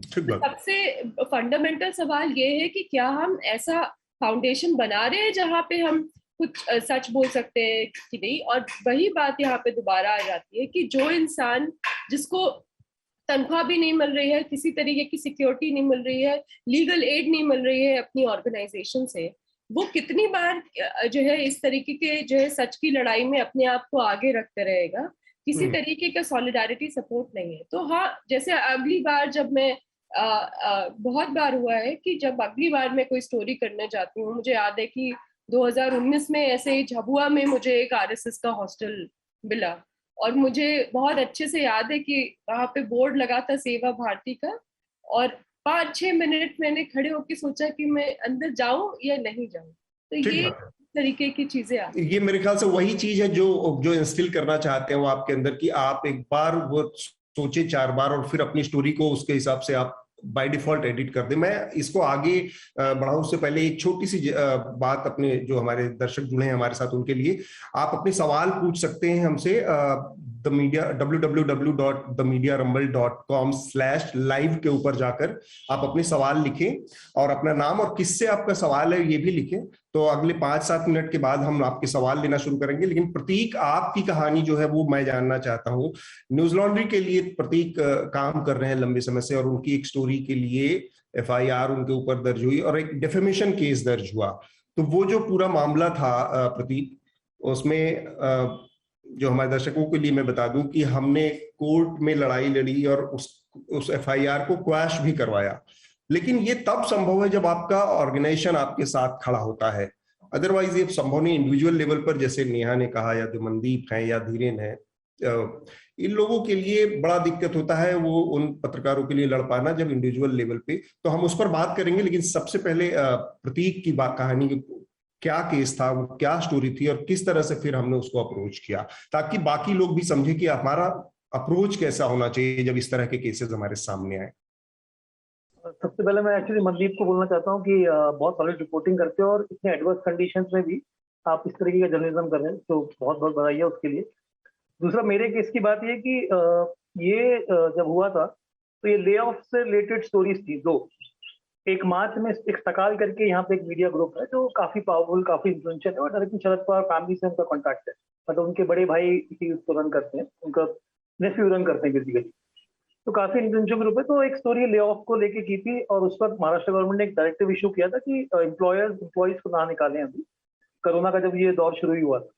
सबसे फंडामेंटल सवाल ये है कि क्या हम ऐसा फाउंडेशन बना रहे हैं जहाँ पे हम कुछ सच बोल सकते हैं कि नहीं। और वही बात यहाँ पे दोबारा आ जाती है कि जो इंसान जिसको तनख्वाह भी नहीं मिल रही है, किसी तरीके की सिक्योरिटी नहीं मिल रही है, लीगल एड नहीं मिल रही है अपनी ऑर्गेनाइजेशन से, वो कितनी बार जो है इस तरीके के जो है सच की लड़ाई में अपने आप को आगे रखते रहेगा। किसी तरीके का सॉलिडारिटी सपोर्ट नहीं है। तो हाँ, जैसे अगली बार जब मैं बहुत बार हुआ है कि जब अगली बार मैं कोई स्टोरी करने जाती हूँ, मुझे याद है कि 2019 में ऐसे ही झाबुआ में मुझे एक आरएसएस का हॉस्टल मिला, और मुझे बहुत अच्छे से याद है कि वहां पे बोर्ड लगा था सेवा भारती का, और 5-6 मिनट मैंने खड़े होकर सोचा कि मैं अंदर जाऊं या नहीं जाऊं। तो ये तरीके की चीजें आती, ये मेरे ख्याल से वही चीज है जो इंस्टिल करना चाहते हैं वो आपके अंदर, कि आप एक बार वो सोचे 4 बार और फिर अपनी स्टोरी को उसके हिसाब से आप बाय डिफॉल्ट एडिट कर दे। मैं इसको आगे बढ़ाऊं उससे पहले एक छोटी सी बात, अपने जो हमारे दर्शक जुड़े हैं हमारे साथ उनके लिए, आप अपने सवाल पूछ सकते हैं हमसे www.themediarumble.com/live के ऊपर जाकर आप अपने सवाल लिखें और अपना नाम और किससे आपका सवाल है ये भी लिखें। तो अगले 5-7 मिनट के बाद हम आपके सवाल लेना शुरू करेंगे। लेकिन प्रतीक, आपकी कहानी जो है वो मैं जानना चाहता हूँ। न्यूज लॉन्ड्री के लिए प्रतीक काम कर रहे हैं लंबे समय से, और उनकी एक स्टोरी के लिए FIR उनके ऊपर दर्ज हुई और एक डेफेमेशन केस दर्ज हुआ। तो वो जो पूरा मामला था प्रतीक, उसमें जो हमारे दर्शकों के लिए मैं बता दूं कि हमने कोर्ट में लड़ाई लड़ी और उस FIR को क्वैश भी करवाया। लेकिन ये तब संभव है जब आपका ऑर्गेनाइजेशन आपके साथ खड़ा होता है, अदरवाइज ये संभव नहीं। इंडिविजुअल लेवल पर जैसे नेहा ने कहा, या जो मनदीप है या धीरेन है, इन लोगों के लिए बड़ा दिक्कत होता है वो उन पत्रकारों के लिए लड़ पाना जब इंडिविजुअल लेवल पे। तो हम उस पर बात करेंगे, लेकिन सबसे पहले प्रतीक की कहानी, क्या केस था, वो क्या स्टोरी थी और किस तरह से फिर हमने उसको अप्रोच किया, ताकि बाकी लोग भी समझे कि हमारा अप्रोच कैसा होना चाहिए जब इस तरह के केसेस हमारे सामने आए। सबसे पहले मैं एक्चुअली मनदीप को बोलना चाहता हूँ कि बहुत सॉलिड रिपोर्टिंग करते हो और इतने एडवर्स कंडीशंस में भी आप इस तरीके का जर्नलिज्म कर रहे हैं, तो बहुत बहुत बधाई है उसके लिए। दूसरा, मेरे केस की बात ये कि ये जब हुआ था तो ये ले ऑफ से रिलेटेड स्टोरीज थी दो। एक मार्च में एक सकाल करके यहाँ पे एक मीडिया ग्रुप है जो काफी पावरफुल, काफी इन्फ्लुएंशियल है, और डायरेक्टली शरद पवार फैमिली से उनका कॉन्टैक्ट है, मतलब उनके बड़े भाई इसी उसको रन करते हैं, उनका नेफ्यू रन करते हैं बेसिकली। तो काफी इन्फ्लुएंशियल ग्रुप है। तो एक स्टोरी ले ऑफ को लेके की थी, और उस वक्त महाराष्ट्र गवर्नमेंट ने एक डायरेक्टिव इशू किया था कि एम्प्लॉयज को ना निकालें अभी, कोरोना का जब ये दौर शुरू ही हुआ था।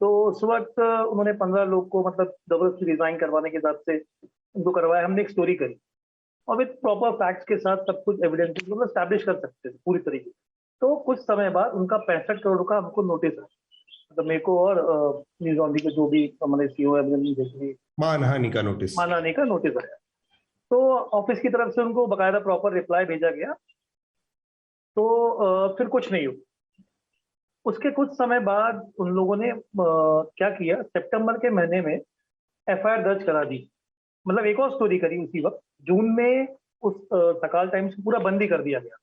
तो उस वक्त उन्होंने 15 लोग को मतलब जबरदस्ती रिजाइन करवाने के हिसाब से उनको करवाया। हमने एक स्टोरी करी और विद प्रॉपर फैक्ट्स के साथ सब कुछ एविडेंस मतलब स्टैब्लिश कर सकते थे पूरी तरीके से। तो कुछ समय बाद उनका 65 करोड़ का हमको नोटिस आया, मेरे को और न्यूज ऑन को जो भी हमारे सीईओ है मानहानि का नोटिस आया। तो ऑफिस की तरफ से उनको बकायदा प्रॉपर रिप्लाई भेजा गया। तो फिर कुछ नहीं हुआ। उसके कुछ समय बाद उन लोगों ने क्या किया, सितंबर के महीने में एफआईआर दर्ज करा दी। मतलब एक और स्टोरी करी उसी वक्त, जून में उस सकाल टाइम्स को पूरा बंद ही कर दिया गया।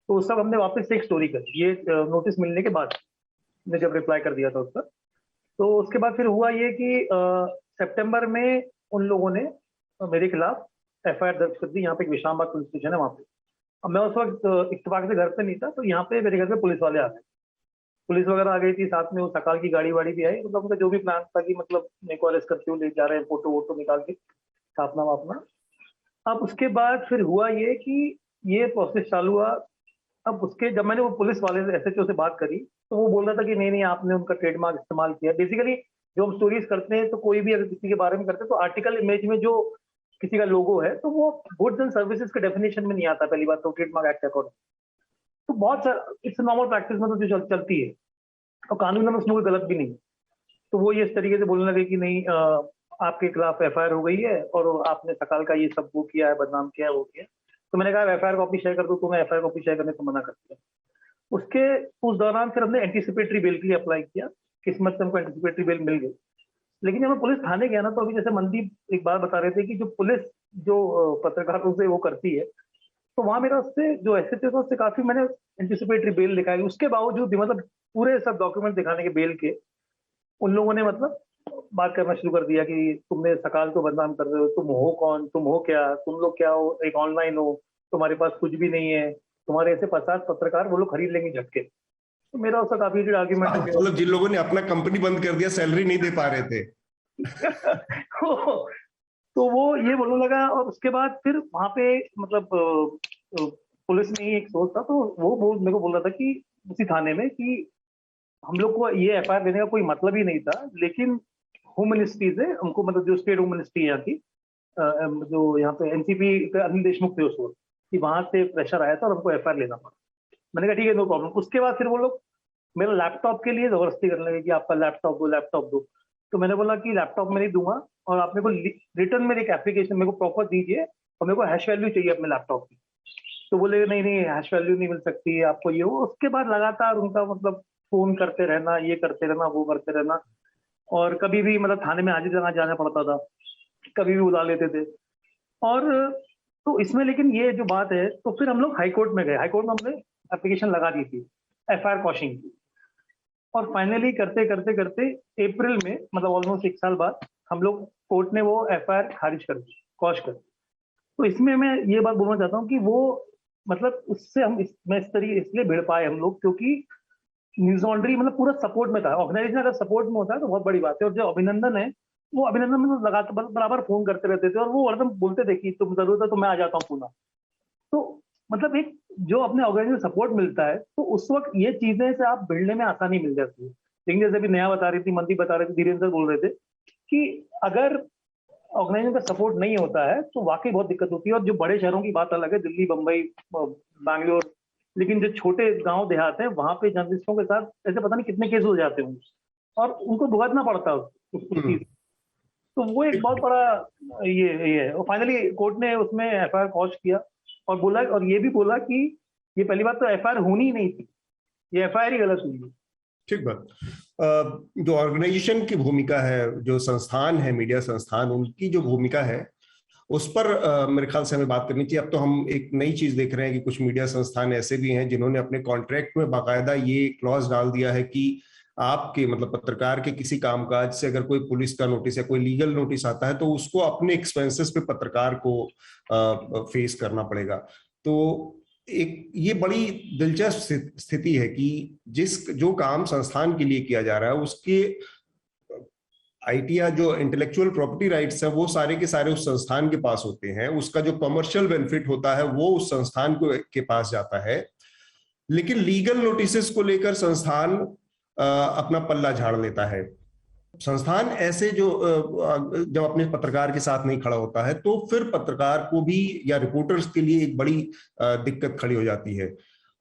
तो उस सब हमने वापस से एक स्टोरी करी, ये नोटिस मिलने के बाद ने जब रिप्लाई कर दिया था उस पर। तो उसके बाद फिर हुआ ये कि सितंबर में उन लोगों ने मेरे खिलाफ एफआईआर दर्ज कर दी। यहाँ पे एक विश्रामबाग पुलिस स्टेशन है, वहाँ पे। अब मैं उस वक्त इत्तेफाक से घर पे नहीं था, तो यहाँ पे मेरे घर पे पुलिस वाले आ गए, पुलिस वगैरह आ गई थी, साथ में वो सकाल की गाड़ी वाड़ी भी आई। मतलब उनका जो भी प्लान था कि मतलब मेरे को अरेस्ट करते हुए ले जा रहे हैं, फोटो वोटो निकाल के छापना वापना। अब उसके बाद फिर हुआ ये कि ये प्रोसेस चालू हुआ। अब उसके जब मैंने वो पुलिस वाले से एसएचओ से बात करी, तो वो बोल रहा था कि नहीं आपने उनका ट्रेडमार्क इस्तेमाल किया। बेसिकली जो हम स्टोरीज करते हैं, तो कोई भी अगर किसी के बारे में करते हैं तो आर्टिकल इमेज में जो किसी का लोगो है, तो वो गुड्स एंड सर्विसेज के डेफिनेशन में नहीं आता। पहली बात तो ट्रेडमार्क एक्ट अकॉर्डिंग तो बहुत इट्स नॉर्मल प्रैक्टिस में तो जो चलती है, और कानून में उसमें कोई गलत भी नहीं। तो वो ये इस तरीके से बोलने लगे कि नहीं आपके खिलाफ एफआईआर हो गई है और आपने सकाल का ये सब वो किया है, बदनाम किया है, वो किया। तो मैंने कहा एफआईआर कॉपी शेयर कर दो, तो मैं एफआईआर कॉपी शेयर करने को मना कर दिया। उस दौरान फिर हमने एंटीसिपेटरी बेल के लिए अप्लाई किया। किस्मत से हमको एंटीसिपेटरी बेल मिल गई। लेकिन जब मैं पुलिस थाने गया ना, तो अभी जैसे मनदीप एक बार बता रहे थे कि जो पुलिस जो पत्रकारों से वो करती है, तो वहां मेरा उससे जो एसएचओ था उससे काफी मैंने एंटीसिपेटरी बेल दिखाई। उसके बावजूद भी मतलब पूरे सब डॉक्यूमेंट दिखाने के बेल के, उन लोगों ने मतलब बात करना शुरू कर दिया कि तुमने सकाल को बदनाम कर रहे हो, तुम हो कौन, तुम हो क्या, तुम लोग क्या हो, एक ऑनलाइन हो, तुम्हारे पास कुछ भी नहीं है, तुम्हारे ऐसे 50 पत्रकार वो लोग खरीद लेंगे झटके। तो मेरा उसका काफी आर्ग्यूमेंट हो गया। मतलब जिन लोगों ने अपना कंपनी बंद कर दिया, सैलरी नहीं दे पा रहे थे तो वो ये बोलने लगा। और उसके बाद फिर वहां पे मतलब पुलिस में ही एक सोच था, तो वो मेरे को बोल रहा था कि उसी थाने में कि हम लोग को ये एफआईआर देने का कोई मतलब ही नहीं था, लेकिन होम मिनिस्ट्री से हमको, मतलब जो स्टेट होम मिनिस्ट्री यहाँ की, जो यहाँ पे एनसीपी अनिल देशमुख थे उस वक्त, कि वहां से प्रेशर आया था और हमको एफआईआर लेना पड़ा। मैंने कहा ठीक है, नो प्रॉब्लम। उसके बाद फिर वो लोग मेरा लैपटॉप के लिए जबरदस्ती करने लगे कि आपका लैपटॉप दो। तो मैंने बोला कि लैपटॉप में नहीं दूंगा, और आप मेरे को रिटर्न में एक एप्लीकेशन मेरे को प्रॉपर दीजिए, और मेरे को हैश वैल्यू चाहिए अपने लैपटॉप की। तो बोले नहीं हैश वैल्यू नहीं मिल सकती है आपको, ये हो। उसके बाद लगातार उनका मतलब फोन करते रहना, ये करते रहना, वो करते रहना। और कभी भी मतलब थाने में हाजिर जाना पड़ता था, कभी भी बुला लेते थे। और तो इसमें लेकिन ये जो बात है, तो फिर हम लोग हाईकोर्ट में गए। हाईकोर्ट में हमने एप्लीकेशन लगा दी थी एफआईआर क्वॉशिंग की। और फाइनली करते करते करते अप्रैल में, मतलब ऑलमोस्ट 1 साल बाद, हम लोग कोर्ट ने वो एफआईआर खारिज कर दी, क्वॉश कर दी। तो इसमें मैं ये बात बोलना चाहता हूँ कि वो मतलब उससे हम मैं इस तरीके इसलिए भिड़ पाए हम लोग, क्योंकि न्यूज लॉन्ड्री मतलब पूरा सपोर्ट में था। ऑर्गेनाइजेशन अगर सपोर्ट में होता है तो बहुत बड़ी बात है। और जो अभिनंदन है, वो अभिनंदन में तो लगातार बराबर फोन करते रहते थे, और वो एकदम बोलते थे कि तुम जरूरत है तो मैं आ जाता हूँ पुणे। तो मतलब एक जो अपने ऑर्गेनाइजेशन सपोर्ट मिलता है, तो उस वक्त ये चीजें से आप भिड़ने में आसानी मिल जाती है। लेकिन जैसे अभी नया बता रही थी, मनदीप बता रहे थे, धीरेन्द्र बोल रहे थे कि अगर ऑर्गेनाइजेशन का सपोर्ट नहीं होता है तो वाकई बहुत दिक्कत होती है। और जो बड़े शहरों की बात अलग है, दिल्ली, बम्बई, बैंगलोर, लेकिन जो छोटे गांव देहात हैं, वहां पे जर्नलिस्टों के साथ ऐसे पता नहीं कितने केस हो जाते हैं, और उनको भुगतना पड़ता है उस चीज। तो वो एक बहुत बड़ा ये है। और फाइनली कोर्ट ने उसमें एफआईआर क्वॉश किया, और बोला, और ये भी बोला कि ये पहली बात तो एफआईआर होनी ही नहीं थी, ये एफआईआर ही गलत हुई है। ठीक बात। जो ऑर्गेनाइजेशन की भूमिका है, जो संस्थान है, मीडिया संस्थान, उनकी जो भूमिका है, उस पर मेरे ख्याल से हमें बात करनी चाहिए। अब तो हम एक नई चीज देख रहे हैं कि कुछ मीडिया संस्थान ऐसे भी हैं जिन्होंने अपने कॉन्ट्रैक्ट में बाकायदा ये क्लॉज डाल दिया है कि आपके मतलब पत्रकार के किसी कामकाज से अगर कोई पुलिस का नोटिस या कोई लीगल नोटिस आता है, तो उसको अपने एक्सपेंसेस पे पत्रकार को फेस करना पड़ेगा। तो एक ये बड़ी दिलचस्प स्थिति है कि जो काम संस्थान के लिए किया जा रहा है, उसके आईटी जो इंटेलेक्चुअल प्रॉपर्टी राइट्स है, वो सारे के सारे उस संस्थान के पास होते हैं। उसका जो कमर्शियल बेनिफिट होता है वो उस संस्थान के पास जाता है। लेकिन लीगल नोटिसेस को लेकर संस्थान अपना पल्ला झाड़ लेता है। संस्थान ऐसे जो जब अपने पत्रकार के साथ नहीं खड़ा होता है, तो फिर पत्रकार को भी या रिपोर्टर्स के लिए एक बड़ी दिक्कत खड़ी हो जाती है।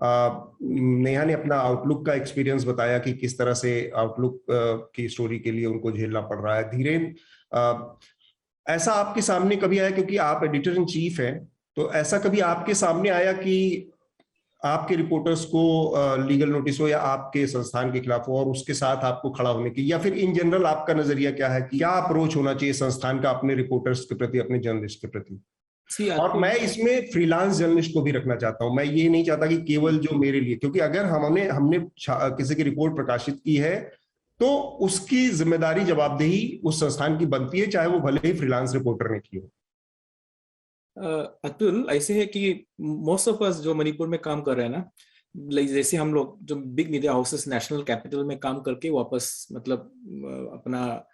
नेहा ने अपना आउटलुक का एक्सपीरियंस बताया कि किस तरह से आउटलुक की स्टोरी के लिए उनको झेलना पड़ रहा है। धीरेन, ऐसा आपके सामने कभी आया, क्योंकि आप एडिटर इन चीफ हैं, तो ऐसा कभी आपके सामने आया कि आपके रिपोर्टर्स को लीगल नोटिस हो या आपके संस्थान के खिलाफ हो और उसके साथ आपको खड़ा होने की, या फिर इन जनरल आपका नजरिया क्या है कि क्या अप्रोच होना चाहिए संस्थान का अपने रिपोर्टर्स के प्रति, अपने जर्नलिस्ट के प्रति? और मैं इसमें फ्रीलांस जर्नलिस्ट को भी रखना चाहता हूं। मैं ये नहीं चाहता कि केवल जो मेरे लिए, क्योंकि अगर हमने किसी की रिपोर्ट प्रकाशित की है तो उसकी जिम्मेदारी, जवाबदेही उस संस्थान की बनती है, चाहे वो भले ही फ्रीलांस रिपोर्टर ने की हो। अतुल, ऐसे है कि मोस्ट ऑफ अस जो मणिपुर में काम कर रहे हैं ना, जैसे हम लोग जो big media houses national capital में काम करके वापस मतलब अपना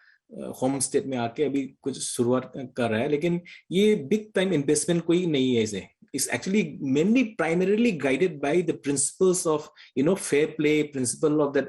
होम स्टेट में आके अभी कुछ शुरुआत कर रहा है, लेकिन ये बिग टाइम इन्वेस्टमेंट कोई नहीं है। इसे is actually mainly primarily guided by the principles of fair play, principle of that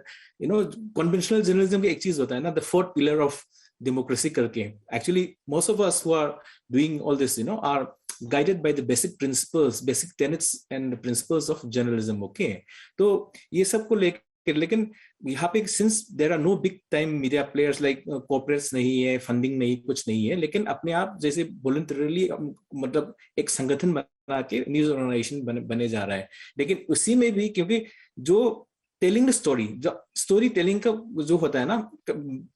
conventional journalism का एक चीज होता है ना, the fourth pillar of democracy करके। Actually most of us who are doing all this are guided by the basic principles, basic tenets and principles of journalism। okay, तो ये सब को लेकर, लेकिन यहाँ पे since there are no big time media players like corporates नहीं है, फंडिंग नहीं, कुछ नहीं है, लेकिन अपने आप जैसे वॉलंटरली मतलब एक संगठन बना के न्यूज ऑर्गेनाइजेशन बने जा रहा है। लेकिन उसी में भी क्योंकि जो टेलिंग द स्टोरी, जो स्टोरी टेलिंग का जो होता है ना,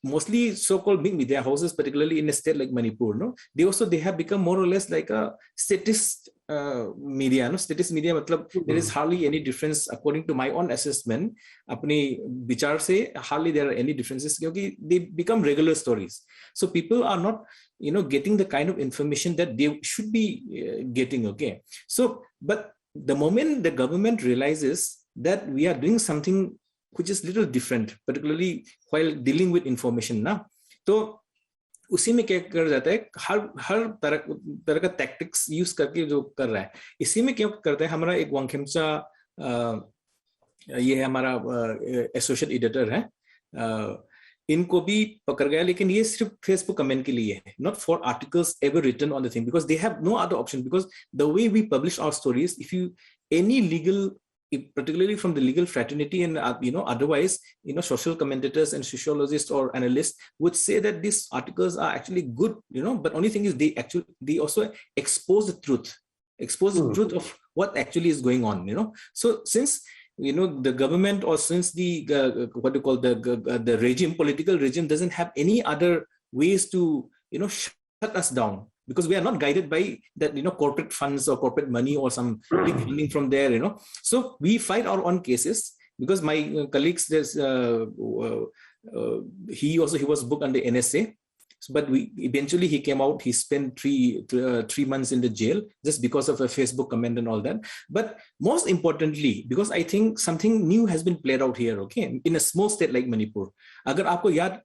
mostly so called big media houses particularly in a state like Manipur, they have become more or less like a statist media, statist media मतलब there is hardly any difference according to my own assessment, अपने विचार से hardly there are any differences, क्योंकि they become regular stories, so people are not getting the kind of information that they should be getting। okay, so but the moment the government realizes that we are doing something which is little different, particularly while dealing with information ना, तो उसी में क्या कर जाता है, हर तरह का टैक्टिक्स यूज करके जो कर रहा है, इसी में क्या करता है, हमारा एक वांगखेमचा ये है हमारा एसोसिएट एडिटर है, इनको भी पकड़ गया, लेकिन ये सिर्फ फेसबुक कमेंट के लिए है, not for articles ever written on the thing, because they have no other option, because the way we publish our stories, if you any legal, particularly from the legal fraternity and otherwise social commentators and sociologists or analysts would say that these articles are actually good, but only thing is they also expose the truth of what actually is going on, so since the government, or since the what do you call the regime, political regime doesn't have any other ways to shut us down, because we are not guided by that corporate funds or corporate money or some big funding from there, so we fight our own cases, because my colleagues, there's he was booked under NSA, but eventually he came out. He spent 3 months in the jail just because of a Facebook comment and all that. But most importantly, because I think something new has been played out here, okay, in a small state like Manipur. अगर आपको याद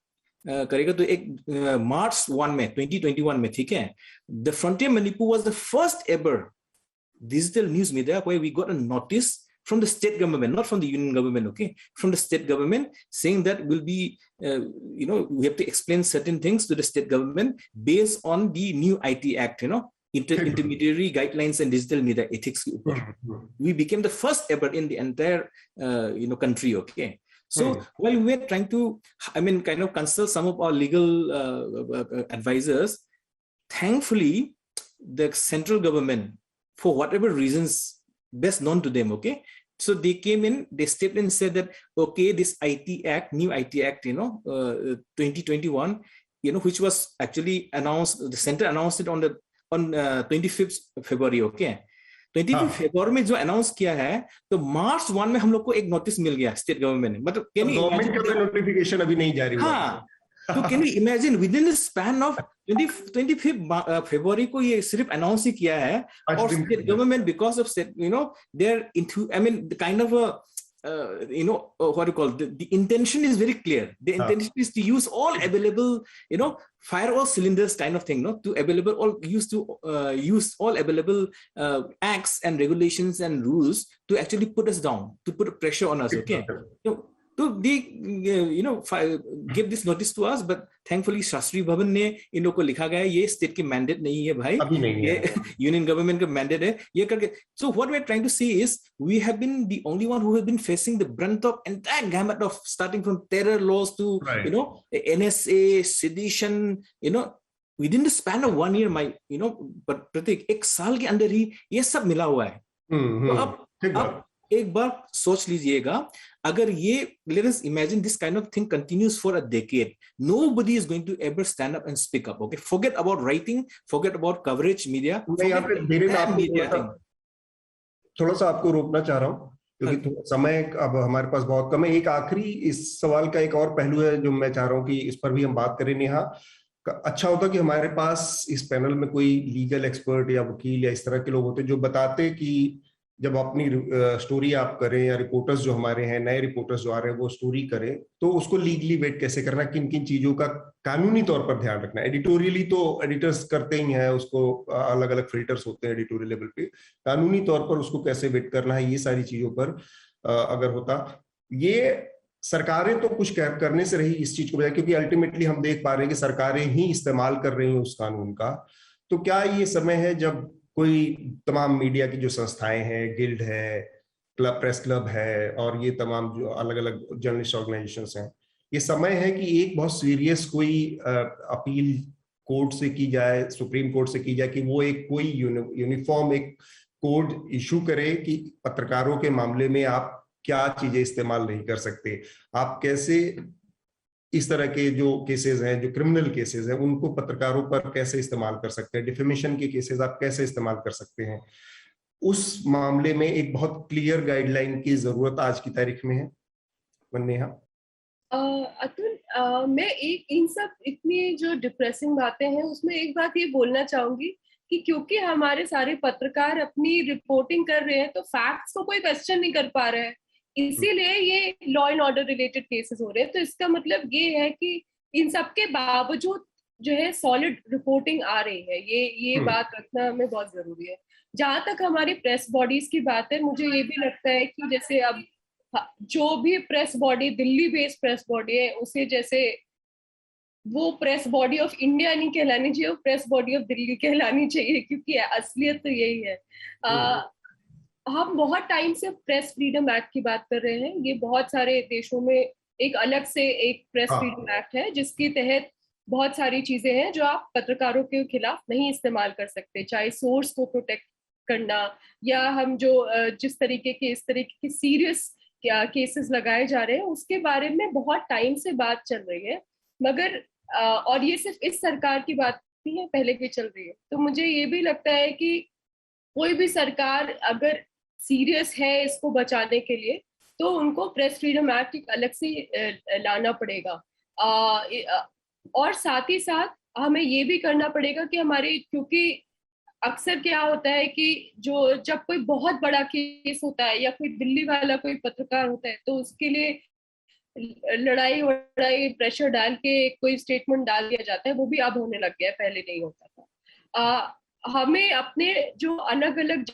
करेगा तो एक मार्च 1 में 2021 में, ठीक है, the Frontier Manipur was the first ever digital news media where we got a notice from the state government, not from the union government, okay, from the state government, saying that we'll be we have to explain certain things to the state government based on the new IT Act, intermediary guidelines and digital media ethics. We became the first ever in the entire country, okay. So while we were trying to, kind of consult some of our legal advisors, thankfully, the central government, for whatever reasons best known to them, okay, so they came in, they stepped in and said that, okay, this IT Act, new IT Act, 2021, which was actually announced, the center announced it on 25th February, okay. 25 फरवरी में जो announce किया है, तो मार्च 1 में हम लोग को एक नोटिस मिल गया स्टेट गवर्नमेंट ने, मतलब गवर्नमेंट का नोटिफिकेशन अभी नहीं जारी हुआ। हाँ, तो can you imagine with in the span of 25 फरवरी को ये सिर्फ अनाउंस ही किया है, और state government because of their into the kind of what do you call the intention is very clear. The intention is to use all available, fire all cylinders kind of thing, to available all use all available acts and regulations and rules to actually put us down, to put pressure on us, okay. तो they give this notice to us, but thankfully Shastri Bhawan ने इन लोगों को लिखा गया है, ये state की mandate नहीं है भाई, अभी नहीं ये है, यूनियन गवर्नमेंट का मैंडेट है ये करके. So what we are trying to see is we have been the only one who have been facing the brunt of entire gamut of starting from terror laws to NSA, sedition, within the span of 1 year, but प्रतीक 1 साल के अंदर ही ये सब मिला हुआ है. तो अब एक बार सोच लीजिएगा, अगर ये let us imagine this kind of thing continues for a decade, nobody is going to ever stand up and speak up. Okay, forget about writing, forget about coverage media. थोड़ा सा आपको रोकना चाह रहा हूँ क्योंकि समय अब हमारे पास बहुत कम है. एक आखिरी इस सवाल का एक और पहलू है जो मैं चाह रहा हूँ कि इस पर भी हम बात करें. नेहा, अच्छा होता कि हमारे पास इस पैनल में कोई लीगल एक्सपर्ट या वकील या इस तरह के लोग होते जो बताते कि जब अपनी स्टोरी आप करें या रिपोर्टर्स जो हमारे हैं, नए रिपोर्टर्स जो आ रहे हैं, वो स्टोरी करें तो उसको लीगली वेट कैसे करना, किन किन चीजों का कानूनी तौर पर ध्यान रखना. एडिटोरियली तो एडिटर्स करते ही हैं, उसको अलग अलग फिल्टर्स होते हैं एडिटोरियल लेवल पे. कानूनी तौर पर उसको कैसे वेट करना है, ये सारी चीजों पर अगर होता. ये सरकारें तो कुछ करने से रही इस चीज को बजाय, क्योंकि अल्टीमेटली हम देख पा रहे हैं कि सरकारें ही इस्तेमाल कर रही हैं उस कानून का. तो क्या ये समय है जब कोई तमाम मीडिया की जो संस्थाएं हैं, गिल्ड है, प्रेस क्लब है और ये तमाम जो अलग अलग जर्नलिस्ट ऑर्गेनाइजेशंस हैं, ये समय है कि एक बहुत सीरियस कोई अपील कोर्ट से की जाए, सुप्रीम कोर्ट से की जाए कि वो एक कोई यूनिफॉर्म एक कोड इशू करे कि पत्रकारों के मामले में आप क्या चीजें इस्तेमाल नहीं कर सकते, आप कैसे इस तरह के जो केसेस हैं, जो क्रिमिनल केसेस हैं, उनको पत्रकारों पर कैसे इस्तेमाल कर सकते हैं, डिफेमेशन के केसेस आप कैसे इस्तेमाल कर सकते हैं. उस मामले में एक बहुत क्लियर गाइडलाइन की जरूरत आज की तारीख में है. नेहा, अतुल, मैं इन सब इतनी जो डिप्रेसिंग बातें हैं उसमें एक बात ये बोलना चाहूंगी कि क्योंकि हमारे सारे पत्रकार अपनी रिपोर्टिंग कर रहे हैं तो फैक्ट्स को कोई क्वेश्चन नहीं कर पा रहे हैं, इसीलिए ये law and order related cases हो रहे हैं. तो इसका मतलब ये है कि इन सब के बावजूद जो है सॉलिड रिपोर्टिंग आ रही है, ये बात रखना हमें बहुत जरूरी है. जहां तक हमारी प्रेस बॉडीज की बात है, मुझे ये भी लगता है कि जैसे अब जो भी press body Delhi based press body है, उसे जैसे वो प्रेस बॉडी ऑफ इंडिया नहीं कहलानी चाहिए, वो प्रेस बॉडी ऑफ दिल्ली कहलानी चाहिए, क्योंकि असलियत तो यही है. हम बहुत टाइम से प्रेस फ्रीडम एक्ट की बात कर रहे हैं. ये बहुत सारे देशों में एक अलग से एक प्रेस फ्रीडम एक्ट है जिसके तहत बहुत सारी चीजें हैं जो आप पत्रकारों के खिलाफ नहीं इस्तेमाल कर सकते, चाहे सोर्स को प्रोटेक्ट करना या हम जो जिस तरीके के इस तरीके के सीरियस केसेस लगाए जा रहे हैं उसके बारे में बहुत टाइम से बात चल रही है. मगर और ये सिर्फ इस सरकार की बात नहीं है, पहले भी चल रही है. तो मुझे ये भी लगता है कि कोई भी सरकार अगर सीरियस है इसको बचाने के लिए तो उनको प्रेस फ्रीडम एक्ट एक अलग से लाना पड़ेगा. और साथ ही साथ हमें ये भी करना पड़ेगा कि हमारे, क्योंकि अक्सर क्या होता है कि जो जब कोई बहुत बड़ा केस होता है या कोई दिल्ली वाला कोई पत्रकार होता है तो उसके लिए लड़ाई वड़ाई प्रेशर डाल के कोई स्टेटमेंट डाल दिया जाता है, वो भी अब होने लग गया है, पहले नहीं होता था. हमें अपने जो अलग अलग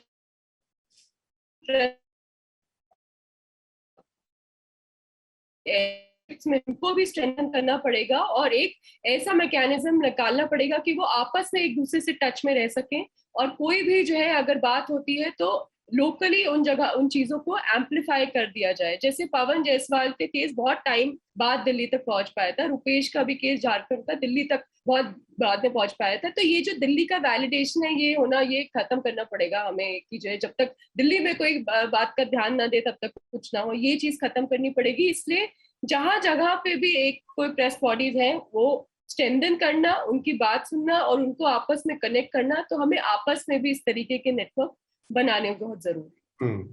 को भी स्ट्रेंथन करना पड़ेगा और एक ऐसा मैकेनिज्म निकालना पड़ेगा कि वो आपस में एक दूसरे से टच में रह सकें और कोई भी जो है अगर बात होती है तो लोकली उन जगह उन चीजों को एम्पलीफाई कर दिया जाए. जैसे पवन जायसवाल के केस बहुत टाइम बाद दिल्ली तक पहुंच पाया था, रुपेश का भी केस झारखंड का दिल्ली तक बहुत बाद में पहुंच पाया था. तो ये जो दिल्ली का वैलिडेशन है ये होना, ये खत्म करना पड़ेगा हमें कि जो है जब तक दिल्ली में कोई बात का ध्यान ना दे तब तक कुछ ना हो, ये चीज खत्म करनी पड़ेगी. इसलिए जहां जगह पे भी एक कोई प्रेस बॉडीज है वो स्ट्रेंथन करना, उनकी बात सुनना और उनको आपस में कनेक्ट करना, तो हमें आपस में भी इस तरीके के नेटवर्क बनाने बहुत जरूरी है.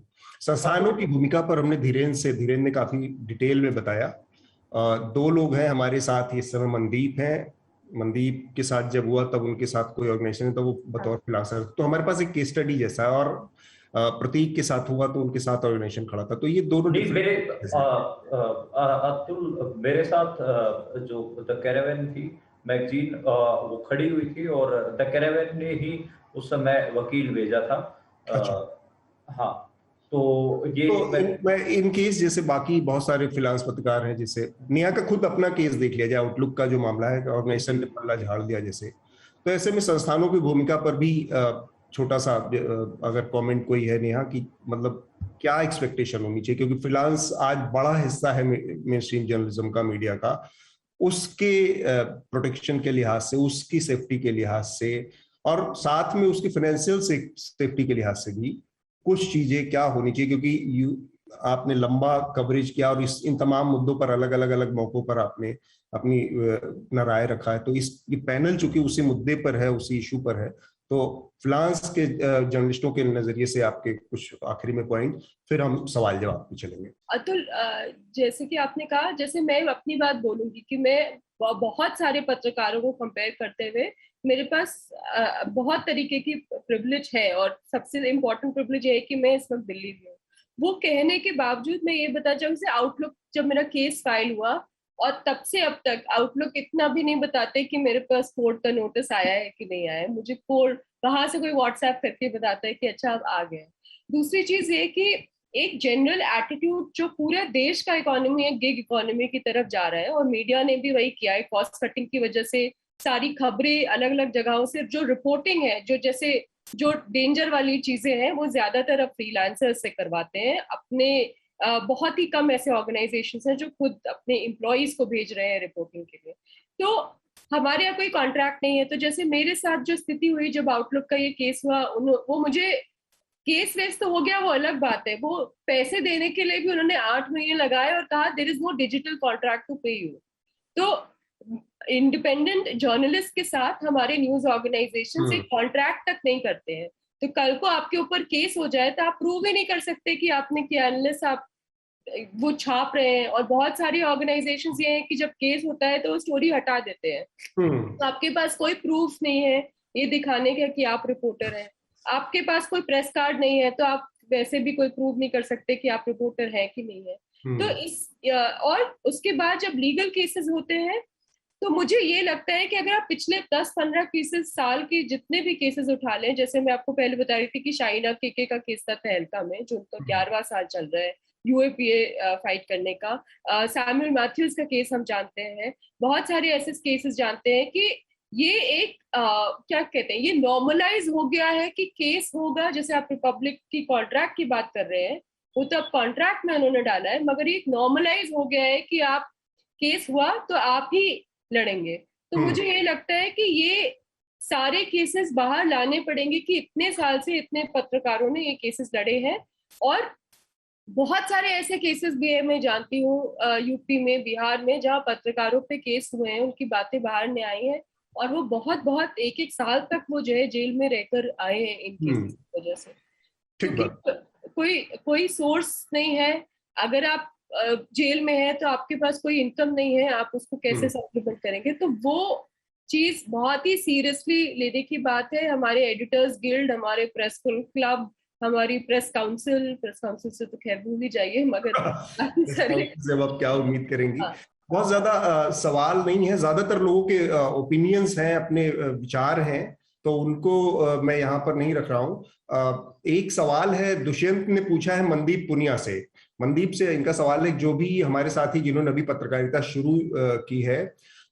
संस्थानों की भूमिका पर हमने धीरेन्द्र ने काफी डिटेल में बताया. 2 लोग हैं हमारे साथ इस समय. मनदीप हैं, मनदीप के साथ जब हुआ तब उनके साथ कोई ऑर्गेनाइजेशन है तो वो बतौर फिलासफर, तो हमारे पास एक केस स्टडी जैसा है. और प्रतीक के साथ हुआ तो उनके साथ ऑर्गेनाइजेशन खड़ा था. तो ये दोनों मेरे अतुल, मेरे साथ जो द कैरावैन थी मैगजीन वो खड़ी हुई थी और द कैरावैन ने ही उस समय वकील भेजा था. हाँ, तो ये मैं इन केस जैसे बाकी बहुत सारे फ्रीलांस पत्रकार हैं, जैसे नेहा का खुद अपना केस देख लिया जाए, आउटलुक का जो मामला है ऑर्गेनाइजेशन ने पल्ला झाड़ दिया जैसे, तो ऐसे में संस्थानों की भूमिका पर भी छोटा सा अगर कमेंट कोई है नेहा कि मतलब क्या एक्सपेक्टेशन होनी चाहिए, क्योंकि फ्रीलांस आज बड़ा हिस्सा है मेन स्ट्रीम जर्नलिज्म का, मीडिया का, उसके प्रोटेक्शन के लिहाज से, उसकी सेफ्टी के लिहाज से, और साथ में उसकी फाइनेंशियल सेफ्टी के लिहाज से भी कुछ चीजें क्या होनी चाहिए, क्योंकि आपने लंबा कवरेज किया और इन तमाम मुद्दों पर अलग अलग मौकों पर आपने अपनी राय रखा है, तो इस पैनल चूंकि उसी मुद्दे पर है, उसी इशू पर है, तो फ्रीलांस के जर्नलिस्टों के नजरिए से आपके कुछ आखिरी में पॉइंट, फिर हम सवाल जवाब पे चलेंगे। अतुल, जैसे कि आपने कहा, जैसे मैं अपनी बात बोलूंगी कि मैं बहुत सारे पत्रकारों को कंपेयर करते हुए मेरे पास बहुत तरीके की प्रिविलेज है, और सबसे इम्पोर्टेंट प्रिविलेज है कि मैं इस वक्त दिल्ली में हूँ। वो कहने के बावजूद मैं ये बता चाहूँ, जैसे आउटलुक जब मेरा केस फाइल हुआ और तब से अब तक आउटलुक इतना भी नहीं बताते कि मेरे पास कोर्ट का नोटिस आया है कि नहीं आया है। मुझे कोर्ट वहां से कोई व्हाट्सएप करके बताता है कि अच्छा अब आ गया। दूसरी चीज ये कि एक जनरल एटीट्यूड जो पूरे देश का इकोनॉमी है, गिग इकोनॉमी की तरफ जा रहा है, और मीडिया ने भी वही किया है। कॉस्ट कटिंग की वजह से सारी खबरें अलग अलग जगहों से जो रिपोर्टिंग है, जो डेंजर वाली चीजें हैं, वो ज्यादातर अब फ्रीलांसर्स से करवाते हैं। अपने बहुत ही कम ऐसे ऑर्गेनाइजेशंस हैं जो खुद अपने एम्प्लॉइज को भेज रहे हैं रिपोर्टिंग के लिए। तो हमारे यहाँ कोई कॉन्ट्रैक्ट नहीं है। तो जैसे मेरे साथ जो स्थिति हुई जब आउटलुक का ये केस हुआ, वो मुझे केस वेस तो हो गया, वो अलग बात है। वो पैसे देने के लिए भी उन्होंने 8 महीने लगाए और कहा there is no digital contract to pay you. तो इंडिपेंडेंट जर्नलिस्ट के साथ हमारे न्यूज ऑर्गेनाइजेशन से कॉन्ट्रैक्ट तक नहीं करते हैं। तो कल को आपके ऊपर केस हो जाए तो आप प्रूव ही नहीं कर सकते कि आपने किया, अनलेस आप वो छाप रहे हैं। और बहुत सारी ऑर्गेनाइजेशंस ये हैं कि जब केस होता है तो वो स्टोरी हटा देते हैं। तो आपके पास कोई प्रूफ नहीं है ये दिखाने का कि आप रिपोर्टर हैं, आपके पास कोई प्रेस कार्ड नहीं है, तो आप वैसे भी कोई प्रूव नहीं कर सकते कि आप रिपोर्टर हैं कि नहीं है। तो और उसके बाद जब लीगल केसेस होते हैं तो मुझे ये लगता है कि अगर आप पिछले 10-15 केसेस, साल के जितने भी केसेस उठा लें, जैसे मैं आपको पहले बता रही थी कि शाइना केके का केस था तहलका में, जो उनका 11वां साल चल रहा है यूएपीए फाइट करने का। सैमुअल मैथ्यूज का केस हम जानते हैं, बहुत सारे ऐसे केसेस जानते हैं कि ये एक क्या कहते हैं, ये नॉर्मलाइज हो गया है कि केस होगा। जैसे आप रिपब्लिक की कॉन्ट्रैक्ट की बात कर रहे हैं, वो तो अब कॉन्ट्रैक्ट में उन्होंने डाला है, मगर ये नॉर्मलाइज हो गया है कि आप केस हुआ तो आप ही लड़ेंगे। तो मुझे ये लगता है कि ये सारे केसेस बाहर लाने पड़ेंगे कि इतने साल से इतने पत्रकारों ने ये केसेस लड़े हैं। और बहुत सारे ऐसे केसेस भी है, मैं जानती हूँ यूपी में, बिहार में, जहाँ पत्रकारों पे केस हुए हैं, उनकी बातें बाहर नहीं आई हैं, और वो बहुत एक साल तक वो जो है जेल में रहकर आए हैं इन केसेस की वजह से। क्योंकि कोई सोर्स नहीं है। अगर आप जेल में है तो आपके पास कोई इनकम नहीं है, आप उसको कैसे सप्लीमेंट करेंगे? तो वो चीज बहुत ही सीरियसली लेने की बात है। हमारे एडिटर्स गिल्ड, हमारे प्रेस क्लब, हमारी प्रेस काउंसिल से तो खैर भूल ही जाइए, मगर जब आप क्या उम्मीद करेंगी? बहुत ज्यादा सवाल नहीं है, ज्यादातर लोगों के ओपिनियंस हैं, अपने विचार हैं, तो उनको मैं यहाँ पर नहीं रख रहा हूँ। एक सवाल है, दुष्यंत ने पूछा है मनदीप पुनिया से। मनदीप से इनका सवाल है, जो भी हमारे साथी जिन्होंने अभी पत्रकारिता शुरू की है,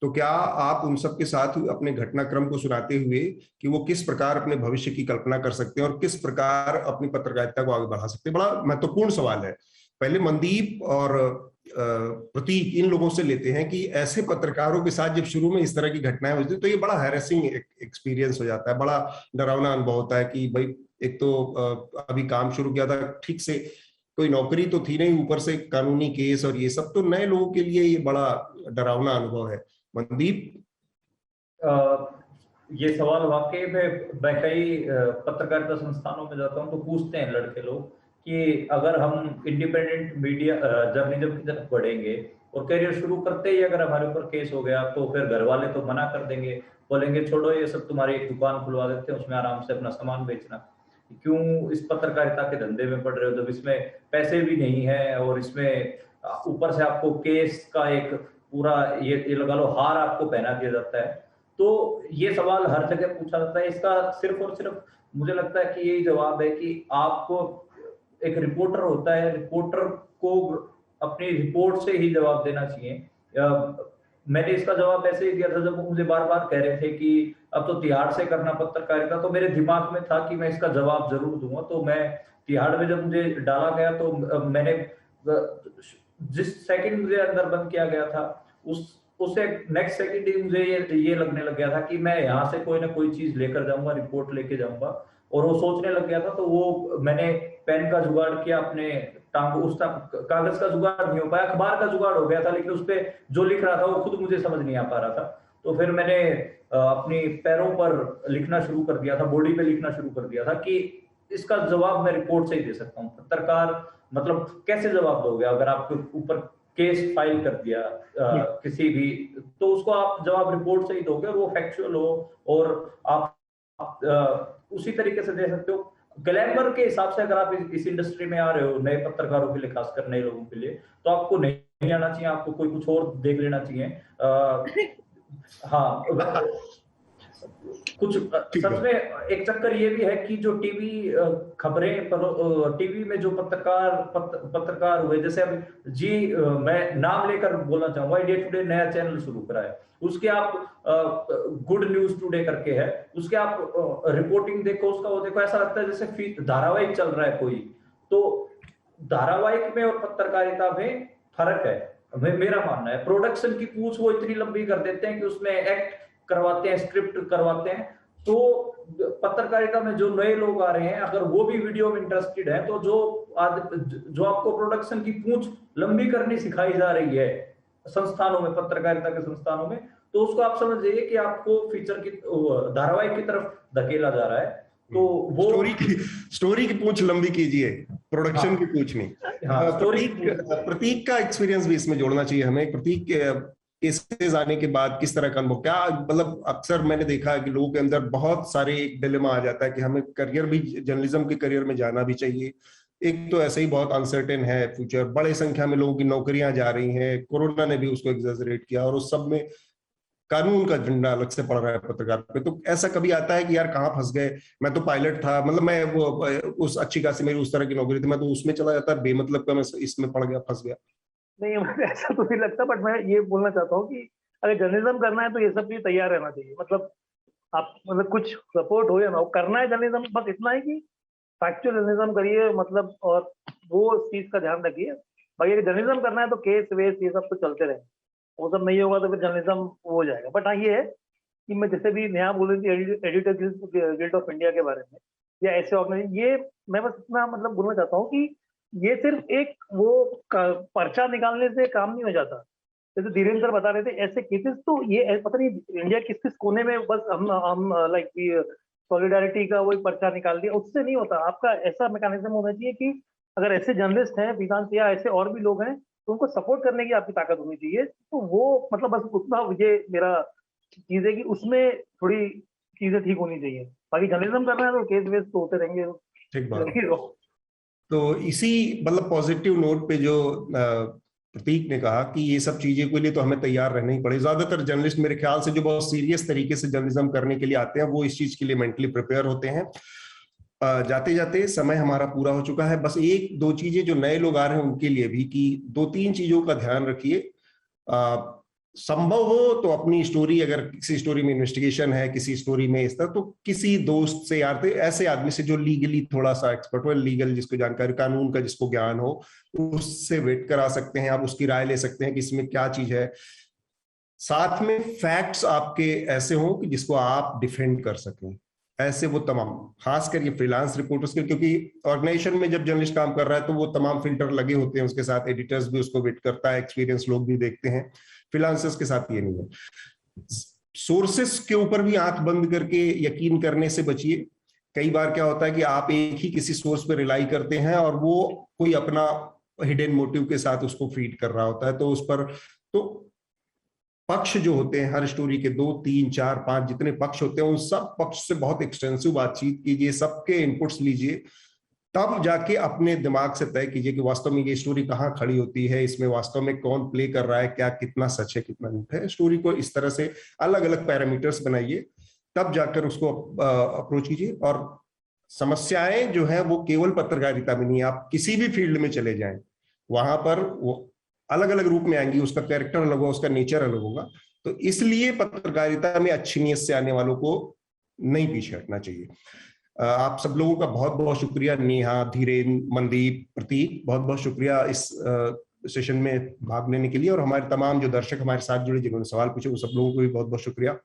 तो क्या आप उन सब के साथ अपने घटनाक्रम को सुनाते हुए कि वो किस प्रकार अपने भविष्य की कल्पना कर सकते हैं और किस प्रकार अपनी पत्रकारिता को आगे बढ़ा सकते हैं? बड़ा महत्वपूर्ण सवाल है। पहले मनदीप और प्रतीक इन लोगों से लेते हैं कि ऐसे पत्रकारों के साथ जब शुरू में इस तरह की घटनाएं होती है तो ये बड़ा हैरेसिंग एक्सपीरियंस हो जाता है, बड़ा डरावना अनुभव होता है कि भाई एक तो अभी काम शुरू किया था, ठीक से कोई नौकरी तो थी नहीं, ऊपर से कानूनी केस और ये सब, तो नए लोगों के लिए ये बड़ा डरावना अनुभव है। मनदीप, ये सवाल वाकई में मैं कई पत्रकारिता संस्थानों में जाता हूँ तो पूछते हैं लड़के लोग कि अगर हम इंडिपेंडेंट मीडिया जर्नलिज्म की तरफ बढ़ेंगे और करियर शुरू करते ही अगर हमारे ऊपर केस हो गया तो फिर घर वाले तो मना कर देंगे, बोलेंगे छोड़ो ये सब, तुम्हारी एक दुकान खुलवा देते हैं, उसमें आराम से अपना सामान बेचना, क्यों इस पत्रकारिता के धंधे में पड़ रहे हो जब इसमें पैसे भी नहीं है और इसमें ऊपर से आपको केस का एक पूरा ये लगा लो हार आपको पहना दिया जाता है। तो ये सवाल हर जगह पूछा जाता है। इसका सिर्फ और सिर्फ मुझे लगता है कि यही जवाब है कि आपको एक रिपोर्टर होता है, रिपोर्टर को अपनी रिपोर्ट से ही जवाब देना चाहिए। मैंने इसका जवाब ऐसे ही दिया था जब वो मुझे बार बार कह रहे थे कि अब तो तिहाड़ से करना पत्रकारिता, तो मेरे दिमाग में था कि मैं इसका जवाब जरूर दूंगा। तो मैं तिहाड़ में जब मुझे डाला गया तो मैंने जिस सेकंड मुझे अंदर बंद किया गया था उससे नेक्स्ट सेकंड ही मुझे ये लगने लग गया था कि मैं यहाँ से कोई ना कोई चीज लेकर जाऊंगा, रिपोर्ट लेके जाऊंगा। और वो सोचने लग गया था, तो वो मैंने पेन का जुगाड़ किया, अपने टांग उस कागज का जुगाड़ नहीं हो पाया, अखबार का जुगाड़ हो गया था, लेकिन उस पर जो लिख रहा था वो खुद मुझे समझ नहीं आ पा रहा था। तो फिर मैंने अपनी पैरों पर लिखना शुरू कर दिया था, बॉडी पे लिखना शुरू कर दिया था कि इसका जवाब मैं रिपोर्ट से ही दे सकता हूँ। पत्रकार मतलब कैसे जवाब दोगे अगर आपके ऊपर केस फाइल कर दिया किसी भी, तो उसको आप जवाब रिपोर्ट से ही दोगे और वो फैक्चुअल हो और आप उसी तरीके से दे सकते हो। ग्लैमर के हिसाब से अगर आप इस इंडस्ट्री में आ रहे हो, नए पत्रकारों के लिए, खासकर नए लोगों के लिए, तो आपको नहीं आना चाहिए, आपको कोई कुछ और देख लेना चाहिए। हाँ, कुछ सच में एक चक्कर ये भी है कि जो टीवी खबरें, टीवी में जो पत्रकार हुए, जैसे अब जी मैं नाम लेकर बोलना चाहूंगा, इंडिया टुडे नया चैनल शुरू करा है, उसके आप गुड न्यूज टुडे करके है, उसके आप रिपोर्टिंग देखो, उसका वो देखो, ऐसा लगता है जैसे धारावाहिक चल रहा है कोई। तो धारावाहिक में और पत्रकारिता में फर्क है, मेरा मानना है। प्रोडक्शन की पूछ वो इतनी लंबी कर देते हैं कि उसमें एक्ट करवाते हैं, स्क्रिप्ट करवाते हैं। तो पत्रकारिता में जो नए लोग आ रहे हैं, अगर वो भी वीडियो में इंटरेस्टेड है, तो जो आपको प्रोडक्शन की पूछ लंबी करनी सिखाई जा रही है संस्थानों में, पत्रकारिता के संस्थानों में, तो उसको आप समझ जाइए कि आपको फीचर की, धारावाहिक की तरफ धकेला जा रहा है। तो वो स्टोरी की पूछ लंबी कीजिए, प्रोडक्शन की पूछ नहीं। प्रतीक का एक्सपीरियंस भी इसमें जोड़ना चाहिए हमें। प्रतीक केसेस आने के बाद किस तरह का अनुभव, क्या मतलब अक्सर मैंने देखा है कि लोगों के अंदर बहुत सारे एक डिलेमा आ जाता है कि हमें करियर भी, जर्नलिज्म के करियर में जाना भी चाहिए। एक तो ऐसे ही बहुत अनसर्टेन है फ्यूचर, बड़े संख्या में लोगों की नौकरियां जा रही हैं, कोरोना ने भी उसको एग्जैजरेट किया, और उस सब में कानून का झंडा अलग से पड़ रहा है पत्रकार पे। तो ऐसा कभी आता है कि यार कहाँ फंस गए, मैं तो पायलट था, मतलब मैं वो उस अच्छी खासी मेरी उस तरह की नौकरी थी, मैं तो उसमें चला जाता, बेमतलब का मैं इसमें पड़ गया, फंस गया। नहीं, मुझे ऐसा तो नहीं लगता, बट मैं ये बोलना चाहता हूँ कि अगर जर्नलिज्म करना है तो ये सब भी तैयार रहना चाहिए। मतलब आप मतलब कुछ सपोर्ट हो या ना हो, करना है जर्नलिज्म, बस इतना है कि फैक्चुअल जर्नलिज्म करिए, मतलब, और वो चीज का ध्यान रखिए। भाई अगर जर्नलिज्म करना है तो केस वेस ये सब तो चलते रहे, वो सब नहीं होगा तो फिर जर्नलिज्म हो जाएगा। बट हाँ, ये है कि मैं जैसे भी नेहा बोल रही थी एडिटर गिल्ड ऑफ इंडिया के बारे में, या ऐसे ऑर्गेनाइजेशन, ये मैं बस इतना मतलब बोलना चाहता हूँ कि ये सिर्फ एक वो पर्चा निकालने से काम नहीं हो जाता। जैसे धीरेन्द्र सर बता रहे थे, ऐसे केसेस तो ये पता नहीं इंडिया किस किस कोने में, बस हम लाइक सॉलिडारिटी का वो पर्चा निकाल दिया, उससे नहीं होता। आपका ऐसा मैकेनिज्म होना चाहिए कि अगर ऐसे जर्नलिस्ट हैं वेदांत या ऐसे और भी लोग हैं, तो उनको सपोर्ट करने की आपकी ताकत होनी चाहिए। तो वो मतलब बस उतना ये मेरा चीज है कि उसमें थोड़ी चीजें ठीक होनी चाहिए। बाकी जर्नलिज्म करना है तो केस वेस तो होते रहेंगे। ठीक बात। तो इसी मतलब पॉजिटिव नोट पे जो प्रतीक ने कहा कि ये सब चीजें के लिए तो हमें तैयार रहना ही पड़े। ज्यादातर जर्नलिस्ट मेरे ख्याल से जो बहुत सीरियस तरीके से जर्नलिज्म करने के लिए आते हैं, वो इस चीज के लिए मेंटली प्रिपेयर होते हैं। जाते जाते समय हमारा पूरा हो चुका है। बस एक दो चीजें जो नए लोग आ रहे हैं उनके लिए भी, कि दो तीन चीजों का ध्यान रखिए। संभव हो तो अपनी स्टोरी, अगर किसी स्टोरी में इन्वेस्टिगेशन है, किसी स्टोरी में इस तरह, तो किसी दोस्त से, यार ऐसे आदमी से जो लीगली थोड़ा सा एक्सपर्ट हो, लीगल जिसको जानकारी, कानून का जिसको ज्ञान हो, उससे वेट करा सकते हैं आप, उसकी राय ले सकते हैं कि इसमें क्या चीज है। साथ में फैक्ट्स आपके ऐसे हों कि जिसको आप डिफेंड कर सकें। ऐसे वो तमाम, खासकर ये फ्रीलांस रिपोर्टर्स के, क्योंकि ऑर्गेनाइजेशन में जब जर्नलिस्ट काम कर रहा है तो वो तमाम फिल्टर लगे होते हैं उसके साथ, एडिटर्स भी उसको वेट करता है, एक्सपीरियंस लोग भी देखते हैं। फ्रीलांसर्स के साथ ये नहीं है। सोर्सेस के ऊपर भी आंख बंद करके यकीन करने से बचिए। कई बार क्या होता है कि आप एक ही किसी सोर्स पर रिलाई करते हैं और वो कोई अपना हिडन मोटिव के साथ उसको फीड कर रहा होता है, तो उस पर तो पक्ष जो होते हैं हर स्टोरी के 2, 3, 4, 5 जितने पक्ष होते हैं, उन सब पक्ष से बहुत एक्सटेंसिव बातचीत कीजिए, सबके इनपुट्स लीजिए, तब जाके अपने दिमाग से तय कीजिए कि वास्तव में ये स्टोरी कहाँ खड़ी होती है, इसमें वास्तव में कौन प्ले कर रहा है, क्या कितना सच है कितना झूठ है। स्टोरी को इस तरह से अलग अलग पैरामीटर्स बनाइए, तब जाकर उसको अप्रोच कीजिए। और समस्याएं जो है वो केवल पत्रकारिता में नहीं, आप किसी भी फील्ड में चले जाएं वहां पर वो अलग अलग रूप में आएंगी, उसका कैरेक्टर अलग होगा, उसका नेचर अलग होगा। तो इसलिए पत्रकारिता में अच्छी नीयत से आने वालों को नहीं पीछे हटना चाहिए। आप सब लोगों का बहुत बहुत शुक्रिया, नेहा, धीरेन, मनदीप, प्रतीक, बहुत बहुत शुक्रिया इस सेशन में भाग लेने के लिए, और हमारे तमाम जो दर्शक हमारे साथ जुड़े जिन्होंने सवाल पूछे वो सब लोगों को भी बहुत बहुत शुक्रिया।